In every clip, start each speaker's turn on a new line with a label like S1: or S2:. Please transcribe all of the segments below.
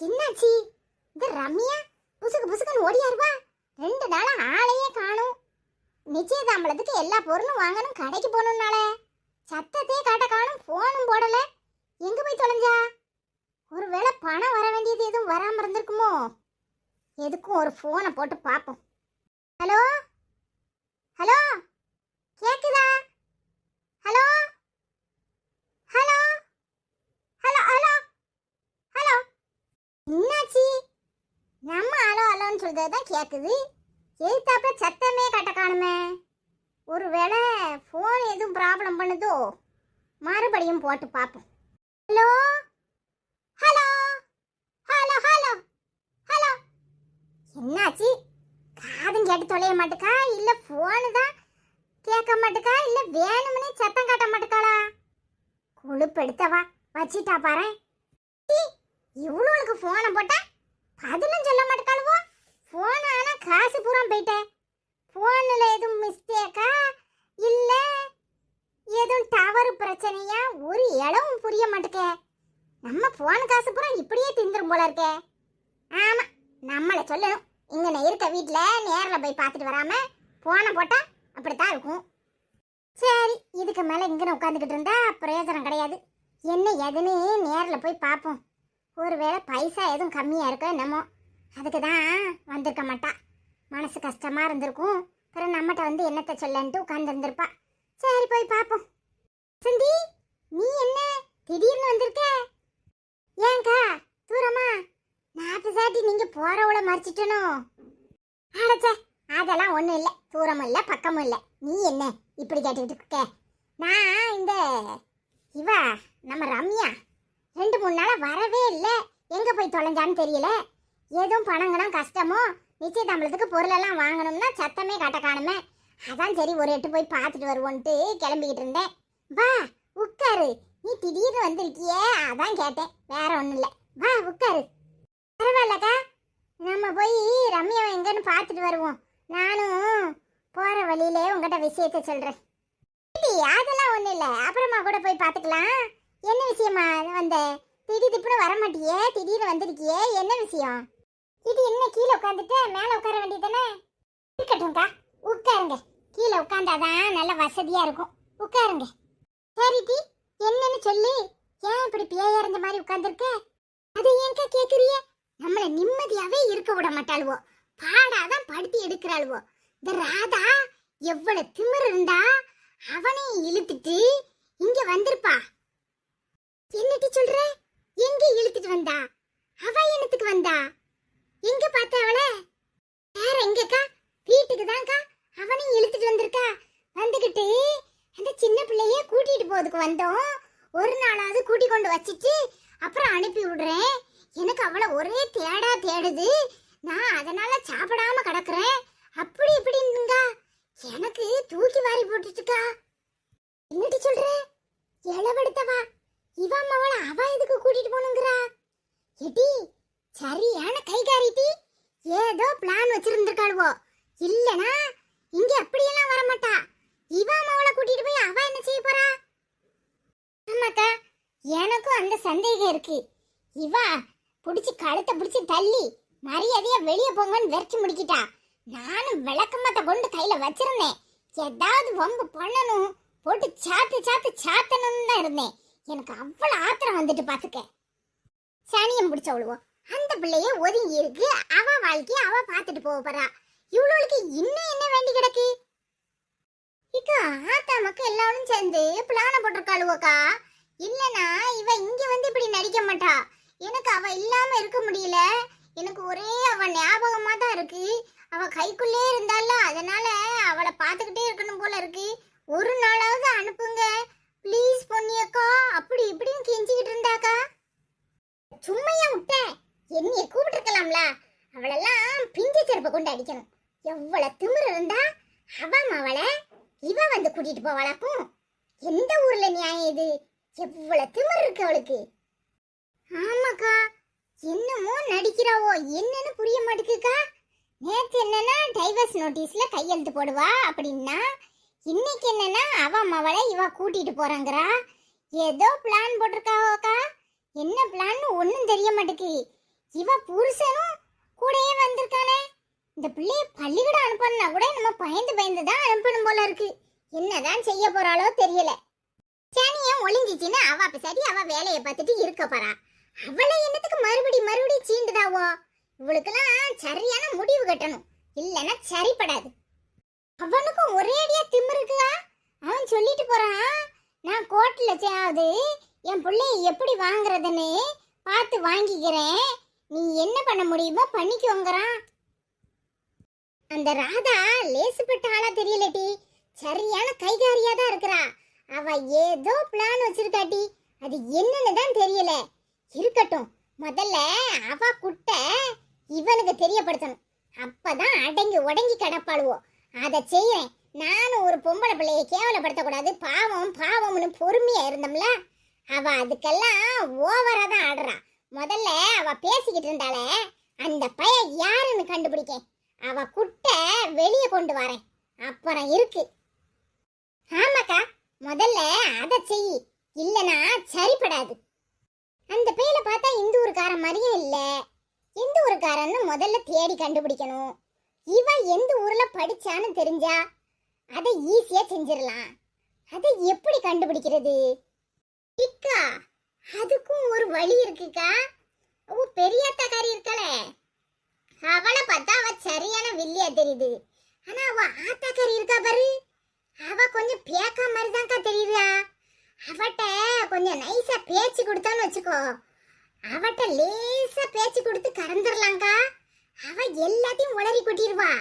S1: என்னாச்சு? இந்த ரம்யா புசுக்கு புசுக்குன்னு ஓடியாருவா. 2 நாளா ஆளையே காணும். நிச்சயதாம்பளத்துக்கு எல்லா பொருளும் வாங்கணும், கடைக்கு போகணும்னால சத்தத்தையே காட்ட காணும், போனும் போடல. எங்க போய் தொலைஞ்சா? ஒருவேளை பணம் வர வேண்டியது எதுவும் வராம இருந்திருக்குமோ? எதுக்கும் ஒரு போனை போட்டு பார்ப்போம். ஹலோ ஹலோ, கேக்குதா? Hello hello hello hello hello. என்னாச்சு? நம்ம ஹலோ ஹலோன்னு சொல்றதுதான் கேக்குது. எதுத்தாப்புல சத்தமே கட்ட காணுமே. ஒருவேளை ஃபோன் எதுவும் ப்ராப்ளம் பண்ணுதோ? மறுபடியும் போட்டு பார்ப்போம். Hello hello hello hello hello. என்னாச்சு? காதும் கேட்டு தொலைய மாட்டுக்கா, இல்ல ஃபோனு தான் கேட்க மாட்டுக்கா, இல்ல வேணும்னே சத்தம் காட்ட மாட்டுக்காளா? கொழுப்பு எடுத்தவா வச்சிட்டா பாரு. இவ்வளவுக்கு ஃபோனை போட்டா பதிலும் சொல்ல மாட்டுக்காளுவோ. ஃபோன் ஆனா காசு பூரா போயிட்டேன். ஃபோனில் எதுவும் மிஸ்டேக்கா இல்ல எதுவும் டவர் பிரச்சனையா? ஒரு இளவும் புரிய மாட்டேக்கே. நம்ம ஃபோன் காசு பூரா இப்படியே திந்துரும் போல இருக்கே. ஆமா, நம்மளை சொல்லணும். இங்கே இருக்க வீட்டில் நேரில் போய் பார்த்துட்டு வராம ஃபோனை போட்டா அப்படித்தான் இருக்கும். சரி, இதுக்கு மேலே இங்கே உட்காந்துக்கிட்டு இருந்தா பிரயோஜனம் கிடையாது. என்ன எதுன்னு நேரில் போய் பார்ப்போம். ஒருவேளை பைசா எதுவும் கம்மியாக இருக்கோ என்னமோ, அதுக்கு தான் வந்திருக்க மாட்டா. மனசு கஷ்டமாக இருந்திருக்கும். அப்புறம் நம்மகிட்ட வந்து என்னத்தை சொல்லன்ட்டு உட்காந்துருந்துருப்பா. சரி, போய் பார்ப்போம். சந்தி, நீ என்ன திடீர்னு வந்திருக்க? ஏங்கா தூரமா நாட்டு சாட்டி நீங்கள் போகிறவளை மறைச்சிட்டனோ? அடைச்ச, அதெல்லாம் ஒன்றும் இல்லை. தூரமும் இல்லை பக்கமும் இல்லை. நீ என்ன இப்படி கேட்டுக்கிட்டு இருக்க? நான் இந்த நம்ம ரம்யா 2-3 நாளாக வரவே இல்லை. எங்கே போய் தொலைஞ்சான்னு தெரியல. எதுவும் பணங்கணும் கஷ்டமோ, நிச்சயதாம்பளத்துக்கு பொருளெல்லாம் வாங்கணும்னா சத்தமே காட்ட காணுமே. அதான் சரி ஒரு எட்டு போய் பார்த்துட்டு வருவோன்ட்டு கிளம்பிக்கிட்டு இருந்தேன். வா உட்காரு. நீ திடீர்னு வந்திருக்கியே, அதான் கேட்டேன், வேற ஒன்றும் இல்லை. வா உட்காரு. பரவாயில்லக்கா, நம்ம போய் ரம்யாவை எங்கன்னு பார்த்துட்டு வருவோம். நானும் போகிற வழியிலே உங்கள்கிட்ட விஷயத்த சொல்கிறேன். அதெல்லாம் ஒன்றும் இல்லை, அப்புறமா கூட போய் பார்த்துக்கலாம். என்ன விஷயமா வந்த? திடீர்னு வர மாட்டியே, திடீர்னு வந்திருக்கியே, என்ன விஷயம்? இது என்ன கீழே உட்காந்துட்டு மேலே உட்கார வேண்டியதானே? இருக்கட்டும்க்கா, உட்காருங்க. கீழே உட்காந்தாதான் நல்ல வசதியாக இருக்கும். உட்காருங்க. சரி டி, என்னன்னு சொல்லி. ஏன் இப்படி பேயா இருந்த மாதிரி உட்காந்துருக்க? அதை ஏன்க்கா கேட்குறிய? நம்மளை நிம்மதியாவே இருக்க விட மாட்டாளுவோ. பாடாதான் படுத்தி எடுக்கிறாளுவோ. இந்த ராதா எவ்வளவு திமிரு இருந்தா அவனையும் இழுத்துட்டு இங்க வந்திருப்பா. என்னட்டி சொல்ற? எங்க இழுத்துட்டு வந்தா? அவ என்னத்துக்கு வந்தா? எங்க பார்த்த அவள? வேற எங்கக்கா? வீட்டுக்கு தான்க்கா அவனையும் இழுத்துட்டு வந்திருக்கா. வந்துகிட்டு அந்த சின்ன பிள்ளைய கூட்டிட்டு போறதுக்கு வந்தோம். ஒரு நாளாவது கூட்டி கொண்டு வச்சிட்டு அப்புறம் அனுப்பி விடுறேன். எனக்கு அவளை ஒரே தேடா தேடுது. நான் அதனால சாப்பிடாம கிடக்குறேன். அப்படி இப்படிங்க எனக்கு தூக்கி வாரி போட்டுட்டுக்கா. என்னடி சொல்ற? இளவெடுத்தவா இவன் அவளை அவ எதுக்கு கூட்டிட்டு போனுங்கிறா? எடி சரியான கைகாரிட்டி. ஏதோ பிளான் வச்சிருந்திருக்காளுவோ. இல்லனா இங்க அப்படியெல்லாம் வரமாட்டா. இவன் அவளை கூட்டிட்டு போய் அவ என்ன செய்ய போறா? ஆமாக்கா, எனக்கும் அந்த சந்தேகம் இருக்கு. இவா புடிச்சு கழுத்தை புடிச்சு தள்ளி மரியாதையா வெளியே போங்கன்னு விரட்டி முடிக்கிட்டா. நானும் விளக்கமாத்த கொண்டு கையில வச்சிருந்தேன். ஏதாவது வம்பு பண்ணணும், போட்டு சாத்தணும்னு தான் இருந்தேன். எனக்கு அவ்வளவு ஆத்திரம் வந்துட்டு பாத்துக்க. சனியம் பிடிச்சவளுவோ அந்த பிள்ளைய ஒதுங்கி இருக்கு. அவ வாழ்க்கைய அவ பாத்துட்டு போக போறா. இவ்வளவுக்கு இன்னும் என்ன வேண்டி கிடக்கு? இக்கா ஆத்தா மக்கள் எல்லாரும் சேர்ந்து பிளான போட்டிருக்காளுவோக்கா. இல்லனா இவ இங்க வந்து இப்படி நடிக்க மாட்டா. எனக்கு அவ இல்லாம இருக்க முடியல. எனக்கு ஒரே அவ ஞாபகமா தான் இருக்கு. அவ கைக்குள்ளே இருந்தால, அதனால அவளை பார்த்துக்கிட்டே இருக்கணும் போல இருக்கு. ஒரு நாளாவது அனுப்புங்க ப்ளீஸ் பொன்னியக்கா, அப்படி இப்படின்னு கெஞ்சிக்கிட்டு இருந்தாக்கா. சும்மையா விட்டேன், என்னைய கூப்பிட்டுருக்கலாம்ல. அவளெல்லாம் பிஞ்சு செருப்பை கொண்டு அடிக்கணும். எவ்வளவு திமிரு இருந்தா அவன் அவளை இவ வந்து கூட்டிட்டு போவாளாக்கும். எந்த ஊர்ல நியாயம் இது? எவ்வளவு திமிரு இருக்கு அவளுக்கு. ஆமாக்கா, என்னமோ நடிக்கிறாவோ, என்னன்னு புரிய மாட்டேங்குக்கா. நேற்று என்னன்னா டைவர்ஸ் நோட்டீஸ்ல கையெழுத்து போடுவா அப்படின்னா, இன்னைக்கு என்னன்னா அவ மவளை இவ கூட்டிட்டு போறாங்கறா. ஏதோ பிளான் போட்டிருக்காவோக்கா. என்ன பிளான்னு ஒன்றும் தெரிய மாட்டேங்குது. இவ புருஷனும் கூடயே வந்திருக்கானே. இந்த பிள்ளைய பள்ளிக்கூடம் அனுப்பணும்னா கூட நம்ம பயந்து தான் அனுப்பணும் போல இருக்கு. என்னதான் செய்ய போறாளோ தெரியல. சனியும் ஒளிஞ்சிச்சின்னு அவ சரி அவ வேலையை பார்த்துட்டு இருக்க போறா. அவளை என்னத்துக்கு மறுபடி சீண்டுதாவோ? இவளுக்கெல்லாம் சரியான முடிவு கட்டணும், இல்லைன்னா சரிப்படாது. அவனுக்கும் ஒரேடியா திமிருக்குதா. அவன் சொல்லிட்டு போறான், நான் கோர்ட்ல செய்யாது என் பிள்ளைய எப்படி வாங்குறதுன்னு பார்த்து வாங்கிக்கிறேன், நீ என்ன பண்ண முடியுமோ பண்ணிக்கோங்கறான். அந்த ராதா லேசுப்பட்ட ஆளா தெரியலடி, சரியான கைகாரியா தான் இருக்கிறா. அவ ஏதோ பிளான் வச்சிருக்காட்டி, அது என்னன்னு தான் தெரியல. இருக்கட்டும், முதல்ல அவ குட்ட இவனுக்கு தெரியப்படுத்தணும், அப்பதான் அடங்கி உடங்கி கிடப்பாளுவோ. அதை செய்யறேன். நானும் ஒரு பொம்பளை பிள்ளைய கேவலப்படுத்தக்கூடாது, பாவம்னு பொறுமையா இருந்தோம்ல. அவ அதுக்கெல்லாம் ஓவரா தான் ஆடுறா. முதல்ல அவ பேசிக்கிட்டு இருந்தாலே அந்த பைய யாருன்னு கண்டுபிடிக்க, அவ குட்ட வெளியே கொண்டு வரேன், அப்புறம் இருக்கு. ஆமாக்கா, முதல்ல அதை செய், இல்லனா சரிப்படாது. அந்த பையில பார்த்தா இந்த ஊருக்காரன் மாதிரியும் இல்ல. எந்த ஊருக்காரன்னு முதல்ல தேடி கண்டுபிடிக்கணும். இவ எந்த ஊர்ல படிச்சான்னு தெரிஞ்சா அதை ஈஸியா செஞ்சிடலாம். அதை எப்படி கண்டுபிடிக்கிறது? இக்கா, அதுக்கும் ஒரு வழி இருக்குக்கா. அவ பெரியாத்தாக்காரி இருக்கலே, அவளை பார்த்தா அவ சரியான வில்லியா தெரியுது. ஆனா அவ ஆத்தாக்காரி இருக்கா பாரு, அவ கொஞ்சம் பேக்கா மாதிரி தான்க்கா தெரியுதா. அவட்ட கொஞ்சம் நைஸா பேச்சு கொடுத்தான்னு வச்சுக்கோ, அவட்ட லேசா பேச்சு கொடுத்து கறந்துடலாங்க்கா. அவ எல்லாத்தையும் உளறி கொட்டிடுவா.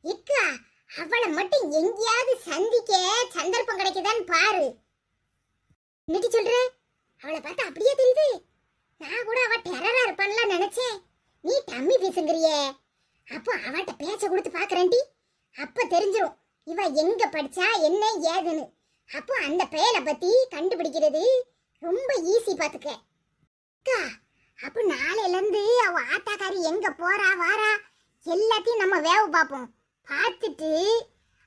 S1: இக்கா, அவளை மட்டும் எங்கேயாவது சந்திக்க சந்தர்ப்பம் கிடைக்குதான்னு பாரு. என்னடி சொல்ற? அவளை பார்த்தா அப்படியே தெரியுது. நான் கூட அவ டெரரா இருப்பான்ல நினைச்சேன். நீ டம்மி பேசுங்கிறியே. அப்போ அவட்ட பேச்ச கொடுத்து பாக்குறேன்டி, அப்ப தெரிஞ்சிரும் இவ எங்க படிச்சா என்ன ஏதுன்னு. அப்போ அந்த பெயலை பத்தி கண்டுபிடிக்கிறது ரொம்ப ஈஸி பாத்துக்க. அக்கா, அப்ப நாளையில இருந்து அவ ஆத்தாக்காரி எங்க போறா வாரா எல்லாத்தையும் நம்ம வேவு பார்ப்போம். பார்த்துட்டு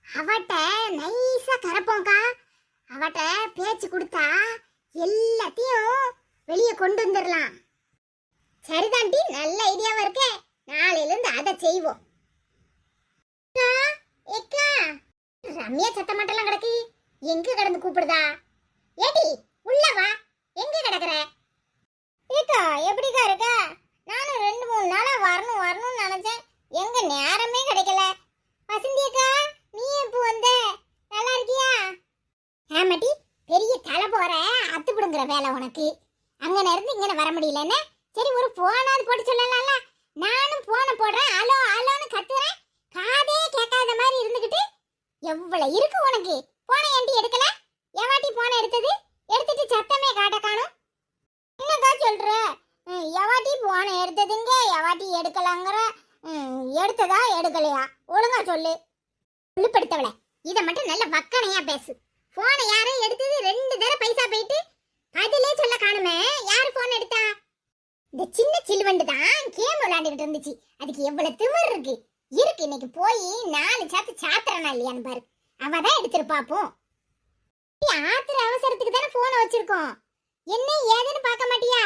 S1: அவட்ட நைஸா கறப்போம்க்கா. அவட்ட பேச்சு கொடுத்தா எல்லாத்தையும் வெளியே கொண்டு வந்துடலாம். சரிதாண்டி, நல்ல ஐடியாவா இருக்க. நாளையில இருந்து அதை செய்வோம். ரம்யா சத்த மாட்டெல்லாம் கிடக்கு, எங்க கிடந்து கூப்பிடுதா? ஏடி உள்ள வா, எங்க கிடக்குற? ஏக்கா, எப்படிக்கா இருக்க? நானும் 2-3 நாளா வரணும்னு நினைச்சேன், எங்க நேரமே கிடைக்கல. வசந்தி அக்கா, நீ எப்போ வந்த? நல்லா இருக்கியா? ஆமாட்டி, பெரிய தலை போற அத்துப்பிடுங்கிற வேலை உனக்கு. அங்கன இருந்து இங்கன வர முடியலன்னு சரி ஒரு போனாது போட்டு சொல்லலாம்ல. நானும் போன போடுறேன், அலோ அலோன்னு கத்துறேன், காதே கேட்காத மாதிரி இருந்துகிட்டு. எவ்வளவு இருக்கு உனக்கு? போன ஏண்டி எடுக்கல? எவாட்டி போன எடுத்தது? எடுத்துட்டு சத்தமே காட்ட காணும். என்னக்கா சொல்ற? எவாட்டி போன எடுத்ததுங்க, எவாட்டி எடுக்கலாங்கிற. எடுத்ததா எடுக்கலையா ஒழுங்கா சொல்லு. புள்ளிப்படுத்தவளை, இதை மட்டும் நல்ல வக்கனையா பேசு. போன யாரும் எடுத்தது 2 தடவை பைசா போயிட்டு பதிலே சொல்ல காணுமே. யாரு போன் எடுத்தா? இந்த சின்ன சில்வண்டு தான் கேம் விளையாண்டுகிட்டு இருந்துச்சு. அதுக்கு எவ்வளவு திமிர் இருக்கு. இன்னைக்கு போய் 4 சாத்து சாத்திரனா இல்லையான்னு பாரு. அவதான் எடுத்திருப்பாப்போம். ஆத்திர அவசரத்துக்கு தானே போனை வச்சிருக்கோம். என்ன ஏதுன்னு பார்க்க மாட்டியா?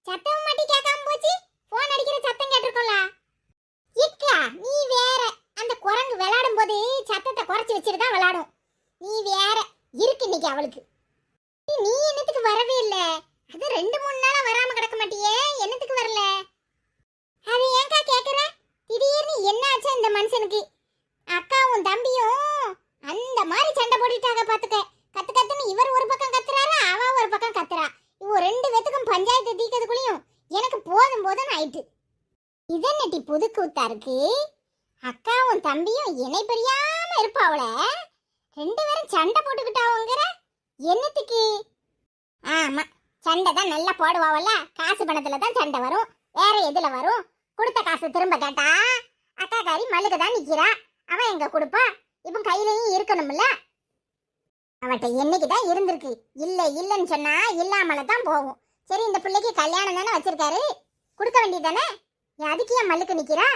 S1: சத்தம் மட்டும் கேட்காம போச்சு, போன் அடிக்கிற சத்தம் கேட்டிருக்கோம்ல. இக்கா, நீ வேற. அந்த குரங்கு விளையாடும் போது சத்தத்தை குறைச்சி வச்சுட்டு தான் விளையாடும். நீ வேற இருக்கு இன்னைக்கு அவளுக்கு. நீ என்னத்துக்கு வரவே இல்லை? அது 2-3 நாளா வராம கிடக்க மாட்டியே, என்னத்துக்கு வரல? அது ஏங்கா கேக்குற? திடீர்னு என்ன ஆச்சு இந்த மனுஷனுக்கு? அக்காவும் தம்பியும் அந்த மாதிரி சண்டை போட்டுட்டாங்க பாத்துக்க. கத்துன்னு இவர் ஒரு பக்கம் கத்துறாரு, அவ ஒரு பக்கம் கத்துறா. இவ 2 பேத்துக்கும் பஞ்சாயத்து தீக்கிறதுக்குள்ளயும் எனக்கு போதும் ஆயிட்டு. இதென்னட்டி புது கூத்தா இருக்கு? அக்காவும் தம்பியும் இணை பெரியாம இருப்பாவள, 2 பேரும் சண்டை போட்டுக்கிட்டாவங்கிற என்னத்துக்கு? ஆமா, சண்டை தான் நல்லா போடுவாவல்ல. காசு பணத்துல தான் சண்டை வரும், வேற எதுல வரும்? கொடுத்த காசு திரும்ப கேட்டா அக்கா காரி மல்லுக்கு தான் நிக்கிறா. அவன் எங்க கொடுப்பா? இப்ப கையிலையும் இருக்கணும்ல. அவட்ட என்னைக்குதான் இருந்திருக்கு. இல்லன்னு சொன்னா இல்லாமல தான் போகும். சரி, இந்த பிள்ளைக்கு கல்யாணம் தானே வச்சிருக்காரு, கொடுக்க வேண்டியதானே. அதுக்கு ஏன் மல்லுக்கு நிக்கிறா?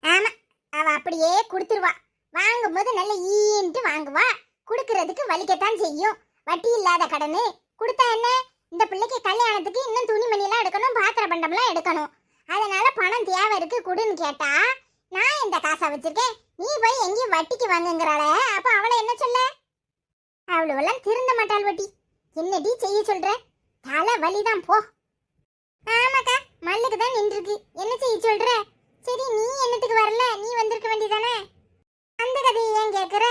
S1: ஆமா, அவ அப்படியே கொடுத்துருவா. வாங்கும் போது நல்ல ஈன்ட்டு வாங்குவா. குடுக்கறதுக்கு வலிக்கத்தான் செய்யும். வட்டி இல்லாத கடனு கொடுத்தா என்ன? இந்த பிள்ளைக்கு கல்யாணத்துக்கு இன்னும் துணிமணி எல்லாம் எடுக்கணும், பாத்திர பண்டம்லாம் எடுக்கணும். அதனால பணம் தேவை இருக்கு குடுன்னு கேட்டா நான் இந்த காசை வச்சிருக்கேன், நீ போய் எங்கேயும் வட்டிக்கு வாங்குங்கிறாளே, அப்ப அவளை என்ன சொல்ல? அவ்வளவெல்லாம் திருந்த மாட்டாள் வட்டி. என்னடி செய்ய சொல்ற? தலை வலிதான் போ. ஆமாக்கா, மல்லுக்கு தான் நின்றுருக்கு, என்ன செய்ய சொல்ற? சரி, நீ என்னத்துக்கு வரல? நீ வந்திருக்க வேண்டியதானே. அந்த கதையை ஏன் கேட்குற?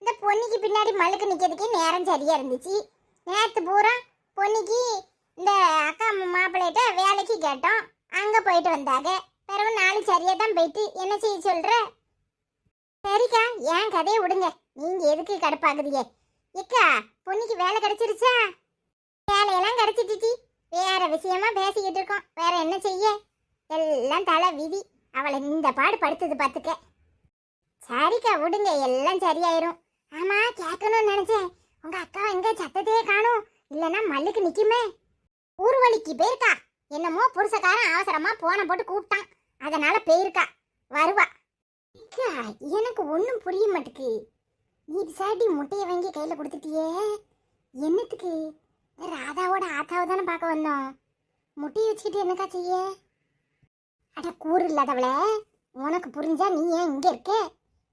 S1: இந்த பொன்னிக்கு பின்னாடி மல்லுக்கு நிற்கிறதுக்கே நேரம் சரியா இருந்துச்சு. நேற்று பூரா பொன்னிக்கு இந்த அக்கா மாப்பிள்ளைகிட்ட வேலைக்கு கேட்டோம், அங்கே போயிட்டு வந்தாங்க. பிறகு நாலு சரியா தான் போயிட்டு, என்ன செய்ய சொல்ற? சரிக்கா, ஏன் கதையை விடுங்க, நீங்க எதுக்கு கடுப்பாக்குறீங்க? ஏக்கா, பொன்னிக்கு வேலை கிடைச்சிருச்சா? வேலையெல்லாம் கிடைச்சிட்டு வேற விஷயமா பேசிக்கிட்டு இருக்கோம், வேற என்ன செய்ய? எல்லாம் தலை விதி, அவளை இந்த பாடு படுத்தது பார்த்துக்க. சரிக்கா விடுங்க, எல்லாம் சரியாயிரும். ஆமா, கேட்கணும்னு நினைச்சேன், உங்க அக்கா எங்க சத்தத்தையே காணும், இல்லைன்னா மல்லுக்கு நிக்குமே. ஊர்வலிக்கு போயிருக்கா, என்னமோ புருஷக்காரன் அவசரமா போன போட்டு கூப்பிட்டான், அதனால போயிருக்கா, வருவா. அக்கா, எனக்கு ஒன்றும் புரிய மாட்டுக்கு. நீ சாட்டி முட்டையை வாங்கி கையில கொடுத்துட்டியே, என்னத்துக்கு? ராதாவோட ஆத்தாவை தானே பார்க்க வந்தோம், முட்டையை வச்சுக்கிட்டு என்னக்கா செய்ய? அட கூறு இல்லாதவளே, உனக்கு புரிஞ்சா நீ ஏன் இங்க இருக்க?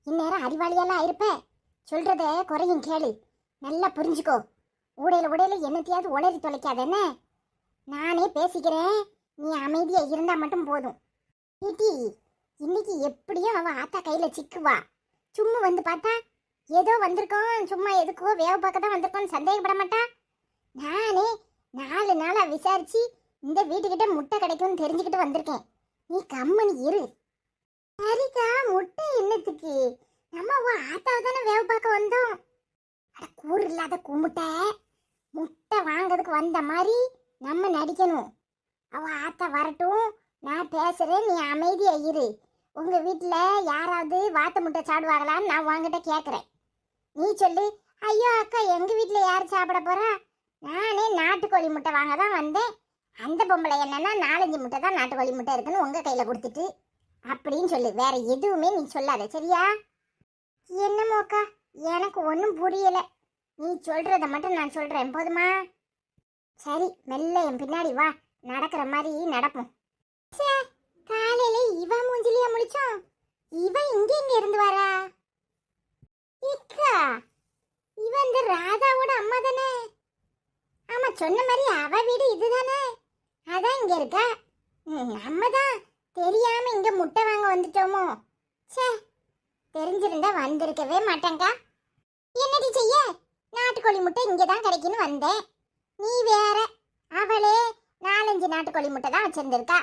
S1: இந்நேரம் அறிவாளியெல்லாம் இருப்ப. சொல்றத குறையும் கேளு, நல்லா புரிஞ்சுக்கோ. ஊடையில என்னத்தையாவது உளறி தொலைக்காத என்ன. நானே பேசிக்கிறேன், நீ அமைதியா இருந்தா மட்டும் போதும். ஈட்டி, இன்னைக்கு எப்படியும் அவன் ஆத்தா கையில சிக்குவா. சும்மா வந்து பார்த்தா ஏதோ வந்திருக்கோம், சும்மா எதுக்கோ வேவ பார்க்க தான் வந்திருக்கோன்னு சந்தேகப்பட மாட்டா. நானே 4 நாளா விசாரிச்சு இந்த வீட்டுக்கிட்ட முட்டை கிடைக்கும்னு தெரிஞ்சுக்கிட்டு வந்திருக்கேன். நீ கம்மனி இரு. சரிக்கா, முட்டை என்னத்துக்கு? நம்ம உன் ஆத்தாவை தானே வேவ பார்க்க வந்தோம். அட கூறு இல்லாத கும்பிட்ட, முட்டை வாங்கிறதுக்கு வந்த மாதிரி நம்ம நடிக்கணும். அவ ஆத்தா வரட்டும், நான் பேசுறேன், நீ அமைதியா இரு. உங்க வீட்டுல யாராவது வாத்து முட்டை சாப்பிடுவாங்களான்னு நான் உங்ககிட்ட கேட்குறேன். நீ சொல்லு, ஐயோ அக்கா, எங்க வீட்டுல யார் சாப்பிட போறா? நானே நாட்டுக்கோழி முட்டை வாங்க தான் வந்தேன். அந்த பொம்பளை என்னன்னா 4-5 முட்டை தான் நாட்டுக்கோழி முட்டை இருக்குன்னு உங்க கையில கொடுத்துட்டு அப்படின்னு சொல்லு. வேற எதுவுமே நீ சொல்லாத, சரியா? என்னமோக்கா, எனக்கு ஒன்றும் புரியல. நீ சொல்றத மட்டும் நான் சொல்றேன், போதுமா? சரி, மெல்ல என் பின்னாடி வா, நடக்கிற மாதிரி நடப்போம். காலையில இவ மூஞ்சிலியா முழிச்சோம், இவ இங்க இருந்து வரா? இக்கா, இவ இந்த ராதாவோட அம்மா தானே? ஆமா, சொன்ன மாதிரி அவ வீடு இதுதானே, அதான் இங்க இருக்கா. நம்ம தான் தெரியாம இங்க முட்டை வாங்க வந்துட்டோமோ. சே, தெரிஞ்சிருந்தா வந்திருக்கவே மாட்டேங்கா. என்னடி செய்ய, நாட்டுக்கோழி முட்டை இங்கதான் கிடைக்குன்னு வந்தேன். நீ வேற, அவளே 4-5 நாட்டுக்கோழி முட்டை தான் வச்சிருந்திருக்கா.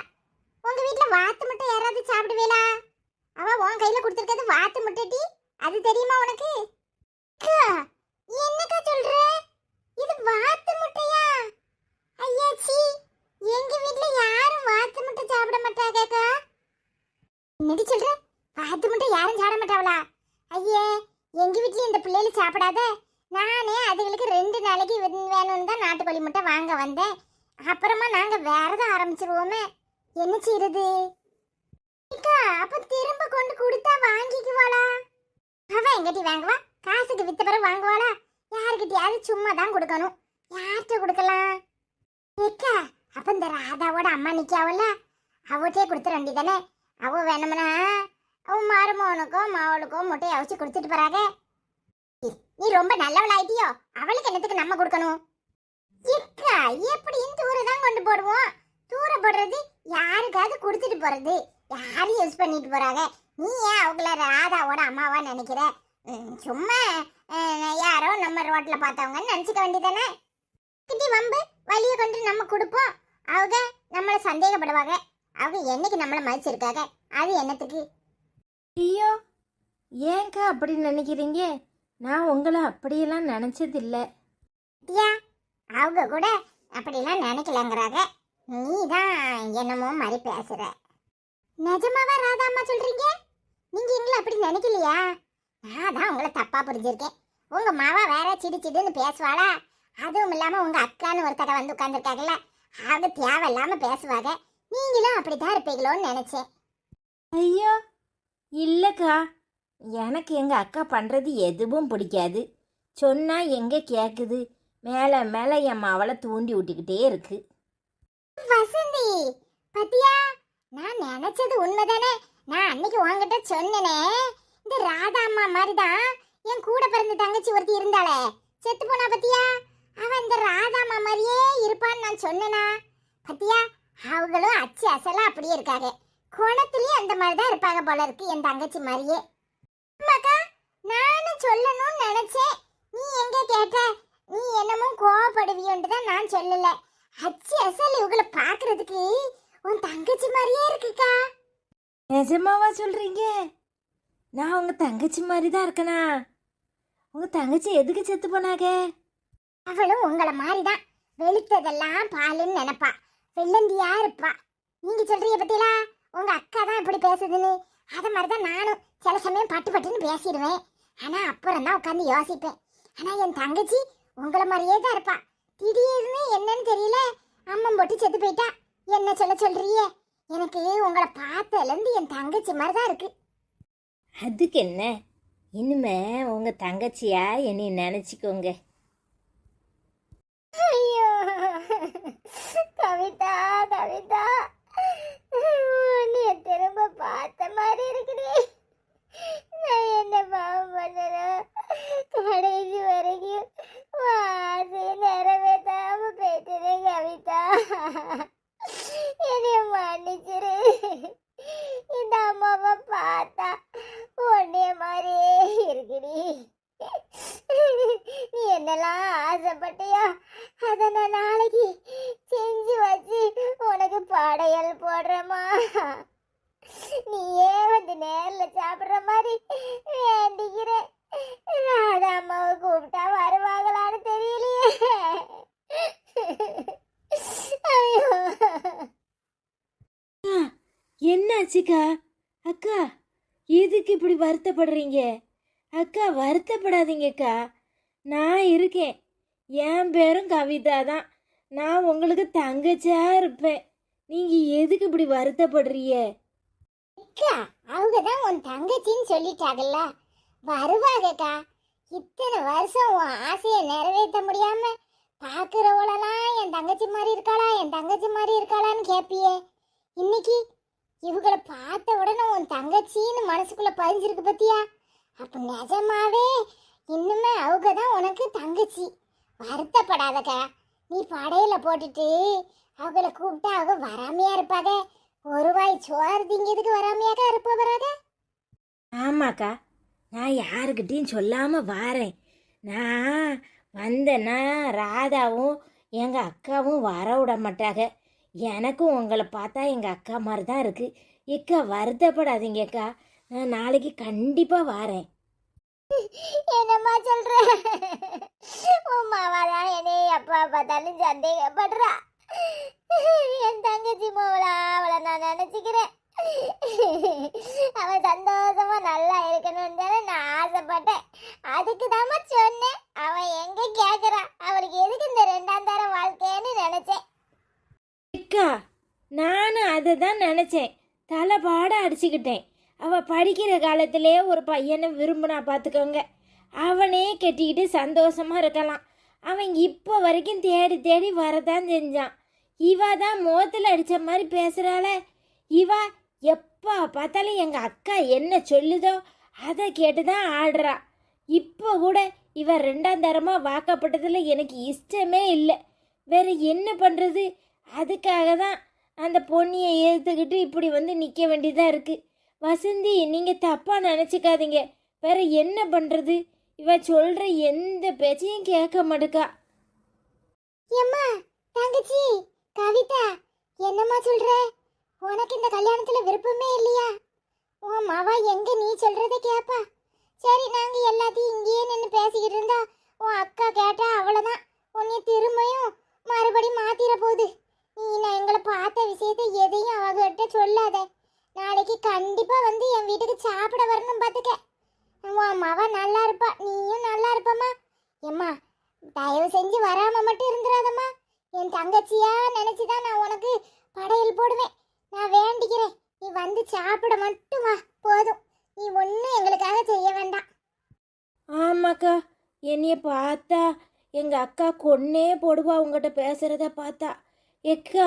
S1: உங்க வீட்டுல வாத்து முட்டை யாராவது சாப்பிடுவேலா? அவ உன் கையில கொடுத்துருக்கிறது வாத்து முட்டைடி, அது தெரியுமா உனக்கு? என்னக்கா சொல்ற? இது வாத்து முட்டையா? ஐயாச்சி, எங்க வீட்டுல யாரும் வாத்து முட்டை சாப்பிட மாட்டாங்கக்கா. என்னடி சொல்ற? வாத்து முட்டை யாரும் சாப்பிட மாட்டாவளா? ஐயே, எங்க வீட்டுல இந்த பிள்ளைகள் சாப்பிடாத. நானே அதுகளுக்கு 2 நாளைக்கு வேணும்னு தான் நாட்டுக்கோழி முட்டை வாங்க வந்தேன். அப்புறமா நாங்க வேறதான் ஆரம்பிச்சிருவோமே, என்ன செய்யறது? அப்ப திரும்ப கொண்டு கொடுத்தா வாங்கிக்குவாளா? அவ எங்கட்டி வாங்குவா? காசுக்கு வித்த பிறகு வாங்குவாளா? யாருக்கிட்டயாவது சும்மா தான் கொடுக்கணும். யார்கிட்ட கொடுக்கலாம்? ஏக்கா, அப்ப இந்த ராதாவோட அம்மா நிக்காவல்ல, அவட்டே கொடுத்துட வேண்டியதானே. அவ வேணும்னா அவன் மருமகனுக்கோ மாவளுக்கோ முட்டையை அவிச்சு கொடுத்துட்டு போறாங்க. நீ ரொம்ப நல்லவளாயிட்டியோ, அவளுக்கு என்னத்துக்கு நம்ம கொடுக்கணும்? ஏக்கா, எப்படியும் தூர தான் கொண்டு போடுவோம். தூர போடுறது யாருக்காவது கொடுத்துட்டு போறது, யாரும் யூஸ் பண்ணிட்டு போறாங்க. நீ ஏன் அவங்கள ராதாவோட அம்மாவா நினைக்கிற? சும்மா யாரோ நம்ம ரோட்ல பார்த்தவங்கன்னு நினைச்சுக்க வேண்டியதானே. கிட்டி வம்பு வழியை கொண்டு நம்ம கொடுப்போம், அவங்க நம்மள சந்தேகப்படுவாங்க. அவங்க என்னைக்கு நம்மள மதிச்சிருக்காங்க, அது என்னத்துக்கு?
S2: ஐயோ, ஏன்க்கா அப்படி நினைக்கிறீங்க? நான் உங்களை அப்படியெல்லாம் நினச்சதில்ல.
S1: அவங்க கூட அப்படிலாம் நினைக்கலங்கிறாங்க, நீ தான் என்னமோ மாதிரி பேசுற. நிஜமாவா ராதா அம்மா சொல்றீங்க? நீங்க எங்களை அப்படி நினைக்கலையா? நான் தான் உங்களை தப்பா புரிஞ்சிருக்கேன். உங்க மாவா வேற சிடு சிடுன்னு பேசுவாளா? அதுவும் இல்லாம உங்க அக்கான்னு ஒருத்தட வந்து உட்காந்துருக்காங்கல்ல, அவங்க தேவையில்லாம பேசுவாங்க. நீங்களும் அப்படித்தான் இருப்பீங்களோன்னு நினைச்சேன்.
S2: ஐயோ இல்லைக்கா, எனக்கு எங்கள் அக்கா பண்ணுறது எதுவும் பிடிக்காது. சொன்னால் எங்கே கேட்குது, மேலே மேலே என் மவளை தூண்டி விட்டுக்கிட்டே இருக்கு.
S1: வசந்தி, பத்தியா நான் நினைச்சது உண்மைதானே. நான் அன்னைக்கு உன்கிட்ட சொன்னனே, இந்த ராதா அம்மா மாதிரி தான் என் கூட பிறந்த தங்கச்சி ஒருத்தி இருந்தாளே, செத்து போனா பத்தியா, அவ இந்த ராதா அம்மா மாதிரியே இருப்பான்னு நான் சொன்னனா பத்தியா. அவங்களும் அச்சு அசலா அப்படியே இருக்காங்க, குணத்திலயும் அந்த மாதிரி தான் இருப்பாங்க போல இருக்கு என் தங்கச்சி மாதிரியே. அம்மாக்கா, நானும் சொல்லணும்னு நினைச்சேன், நீ எங்க கேட்ட, நீ என்னமோ கோவப்படுவியோன்னு தான் நான் சொல்லல. அச்சு அசல் இவங்களை பாக்குறதுக்கு உன் தங்கச்சி மாதிரியே இருக்குக்கா.
S2: நிஜமாவா சொல்றீங்க? நான் உங்க தங்கச்சி மாதிரி தான் இருக்கனா? உங்க தங்கச்சி எதுக்கு செத்து போனாங்க?
S1: அவளும் உங்களை மாதிரிதான், வெளுத்ததெல்லாம் பாலுன்னு நினைப்பா, வெள்ளந்தியா இருப்பா. நீங்க சொல்றீங்க பத்தியலா, உங்க அக்கா தான் இப்படி பேசுதுன்னு, அத மாதிரிதான் நானும் சில சமயம் பட்டு பட்டுன்னு பேசிடுவேன். ஆனா அப்புறம் தான் உட்காந்து யோசிப்பேன். ஆனா என் தங்கச்சி உங்களை மாதிரியே தான் இருப்பா. திடீர்னு என்னன்னு தெரியல, அம்மன் போட்டு செத்து போயிட்டா. என்ன சொல்றியே? எனக்கு உங்களை பார்த்ததுல இருந்து என் தங்கச்சி மாதிரி தான் இருக்கு.
S2: அதுக்கு என்ன, இனிமே உங்க தங்கச்சியா என்னை நினைச்சுக்கோங்க.
S1: ஐயோ கவிதா, கவிதா, உன்னைய திரும்ப பார்த்த மாதிரி இருக்குடி. நான் என்ன பாவம் பண்ணணும், கடைசி வரைக்கும் ஆசை நிறைவேற்றாம போயிட்டுறேன் கவிதா. என்னைய மன்னிச்சிரு. இந்த அம்மாவை பார்த்தா உன்னைய மாதிரியே இருக்குடி. நீ என்னெல்லாம் ஆசைப்பட்டியோ அதை நான் நாளைக்கு செஞ்சு வச்சு உனக்கு படையல் போடுறேம்மா. நீயே வந்து நேர்ல சாப்பிடுற மாதிரி வேண்டிக்கிறேன். ராதா அம்மாவை கூப்பிட்டா வருவாங்களான்னு தெரியலையே. ஐயோ,
S2: என்னாச்சுக்கா? அக்கா, எதுக்கு இப்படி வருத்தப்படுறீங்க? அக்கா, வருத்தப்படாதீங்கக்கா, நான் இருக்கேன். என் பேரும் கவிதா தான். நான் உங்களுக்கு தங்கச்சியா இருப்பேன். நீங்க எதுக்கு இப்படி வருத்தப்படுறீங்க?
S1: அக்கா, அவங்க தான் உன் தங்கச்சின்னு சொல்லிட்டாங்கல்ல, வருவாங்கக்கா. இத்தனை வருஷம் உன் ஆசையை நிறைவேற்ற முடியாம பாக்குறவளெல்லாம் என் தங்கச்சி மாதிரி இருக்காளா, என் தங்கச்சி மாதிரி இருக்காளான்னு கேப்பியே. இன்னைக்கு இவங்களை பார்த்த உடனே உன் தங்கச்சின்னு மனசுக்குள்ள பதிஞ்சிருக்கு பத்தியா. அப்ப நிஜமாவே இன்னுமே அவங்க தான் உனக்கு தங்கச்சி. வருத்தப்படாதக்கா. நீ படையில போட்டுட்டு அவங்கள கூப்பிட்டா அவங்க வராமையா இருப்பாங்க. ஒரு வாய் சோறு திங்கிறதுக்கு வராமையாக்கா இருப்ப வராத.
S2: ஆமாக்கா, நான் யாருக்கிட்டையும் சொல்லாமல் வாரேன். நான் வந்தேன்னா ராதாவும் எங்கள் அக்காவும் வர விட மாட்டாங்க. எனக்கும் உங்களை பார்த்தா எங்கள் அக்கா மாதிரி தான் இருக்குது. எக்கா, வருத்தப்படாதீங்கக்கா, நான் நாளைக்கு கண்டிப்பாக வாரேன்.
S1: என்னம்மா சொல்ற? உன் மாவாதான் என்னை அப்பா பார்த்தாலும் சந்தேகப்படுறா. என் தங்கச்சி மாவளா, அவளை நான் நினைச்சுக்கிறேன். அவ சந்தோஷமா நல்லா இருக்கணும்னு தானே நான் ஆசைப்பட்டேன். அதுக்கு தாம்மா சொன்னேன். அவன் எங்க கேக்குறா, அவளுக்கு எதுக்கு இந்த ரெண்டாம் தர வாழ்க்கைன்னு நினைச்சேன்.
S2: அக்கா, நானும் அதை தான் நினச்சேன். தலைபாட அடிச்சுக்கிட்டேன். அவள் படிக்கிற காலத்திலே ஒரு பையனை விரும்பினா பார்த்துக்கோங்க. அவனே கட்டிக்கிட்டு சந்தோஷமாக இருக்கலாம். அவன் இப்போ வரைக்கும் தேடி தேடி வரதான் செஞ்சான். இவா தான் முகத்தில் அடித்த மாதிரி பேசுகிறாள. இவா எப்போ பார்த்தாலும் எங்கள் அக்கா என்ன சொல்லுதோ அதை கேட்டு தான் ஆடுறா. இப்போ கூட இவ ரெண்டாம் தரமாக வாக்கப்பட்டதில் எனக்கு இஷ்டமே இல்லை. வேறு என்ன பண்ணுறது? அதுக்காக தான் அந்த பொண்ணியை ஏற்றுக்கிட்டு இப்படி வந்து நிற்க வேண்டியதாக இருக்குது. வசந்தி, நீங்கள் தப்பாக நினச்சிக்காதீங்க. வேற என்ன பண்ணுறது? இவ சொல்கிற எந்த பேச்சையும் கேட்க மாட்டுக்கா.
S1: ஏம்மா தங்கச்சி கவிதா, என்னம்மா சொல்ற? உனக்கு இந்த கல்யாணத்துல விருப்பமே இல்லையா? உன் மாவா எங்க நீ சொல்றதை கேப்பா? சரி, நாங்க எல்லாத்தையும் இங்கேயே நின்று பேசிக்கிட்டு இருந்தா உன் அக்கா கேட்டா அவ்வளவுதான், உன்னை திரும்பியும் மறுபடியும் மாத்திர போகுது. நீ நான் எங்களை பார்த்த விஷயத்தை எதையும் அவகிட்ட சொல்லாத. நாளைக்கு கண்டிப்பா வந்து என் வீட்டுக்கு சாப்பிட வரணும் பாத்துக்க. உன் மாவா நல்லா இருப்பா, நீயும் நல்லா இருப்பம்மா. ஏம்மா, தயவு செஞ்சு வராம மட்டும் இருந்துடாதம்மா. என் தங்கச்சியா நினைச்சுதான் நான் உனக்கு படையல் போடுவேன். நான் வேண்டிக்கிறேன், நீ வந்து சாப்பிட மட்டும் வா, போதும். நீ ஒன்றும் எங்களுக்காக செய்ய வேண்டாம்.
S2: ஆமாக்கா, என்னைய பார்த்தா எங்கள் அக்கா கொன்னே போடுவா உங்கள்கிட்ட பேசுகிறத பார்த்தா. எக்கா,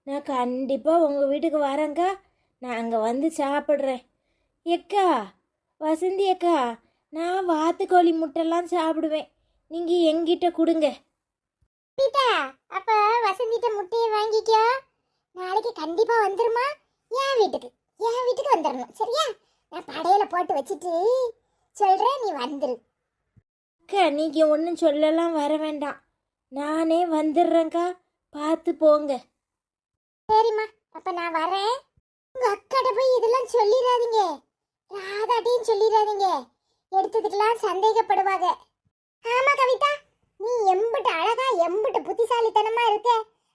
S2: நான் கண்டிப்பாக உங்கள் வீட்டுக்கு வரேங்க்கா. நான் அங்கே வந்து சாப்பிட்றேன். எக்கா, வசந்தி அக்கா, நான் வாத்துக்கோழி முட்டைலாம் சாப்பிடுவேன். நீங்கள் எங்கிட்ட கொடுங்க.
S1: கவிதா, அப்ப வசந்திட்ட முட்டையை வாங்கிக்கோ. நாளைக்கு கண்டிப்பா வந்துருமா? என் வீட்டுக்கு வந்துடணும், சரியா? நான் படையில போட்டு வச்சுட்டு சொல்றேன், நீ வந்துரு.
S2: அக்கா, நீங்கள் ஒன்றும் சொல்லலாம் வர வேண்டாம். நானே வந்துடுறேங்க்கா, பார்த்து போங்க.
S1: சரிம்மா, அப்ப நான் வரேன். உங்க அக்காட்ட போய் இதெல்லாம் சொல்லிடாதீங்க, ராதாட்டையும் சொல்லிடாதீங்க. எடுத்ததுக்கெல்லாம் சந்தேகப்படுவாங்க. ஆமா கவிதா, நீ எம்பிட்டு அழகா எம்பிட்டு புத்திசாலித்தனமா இருக்க.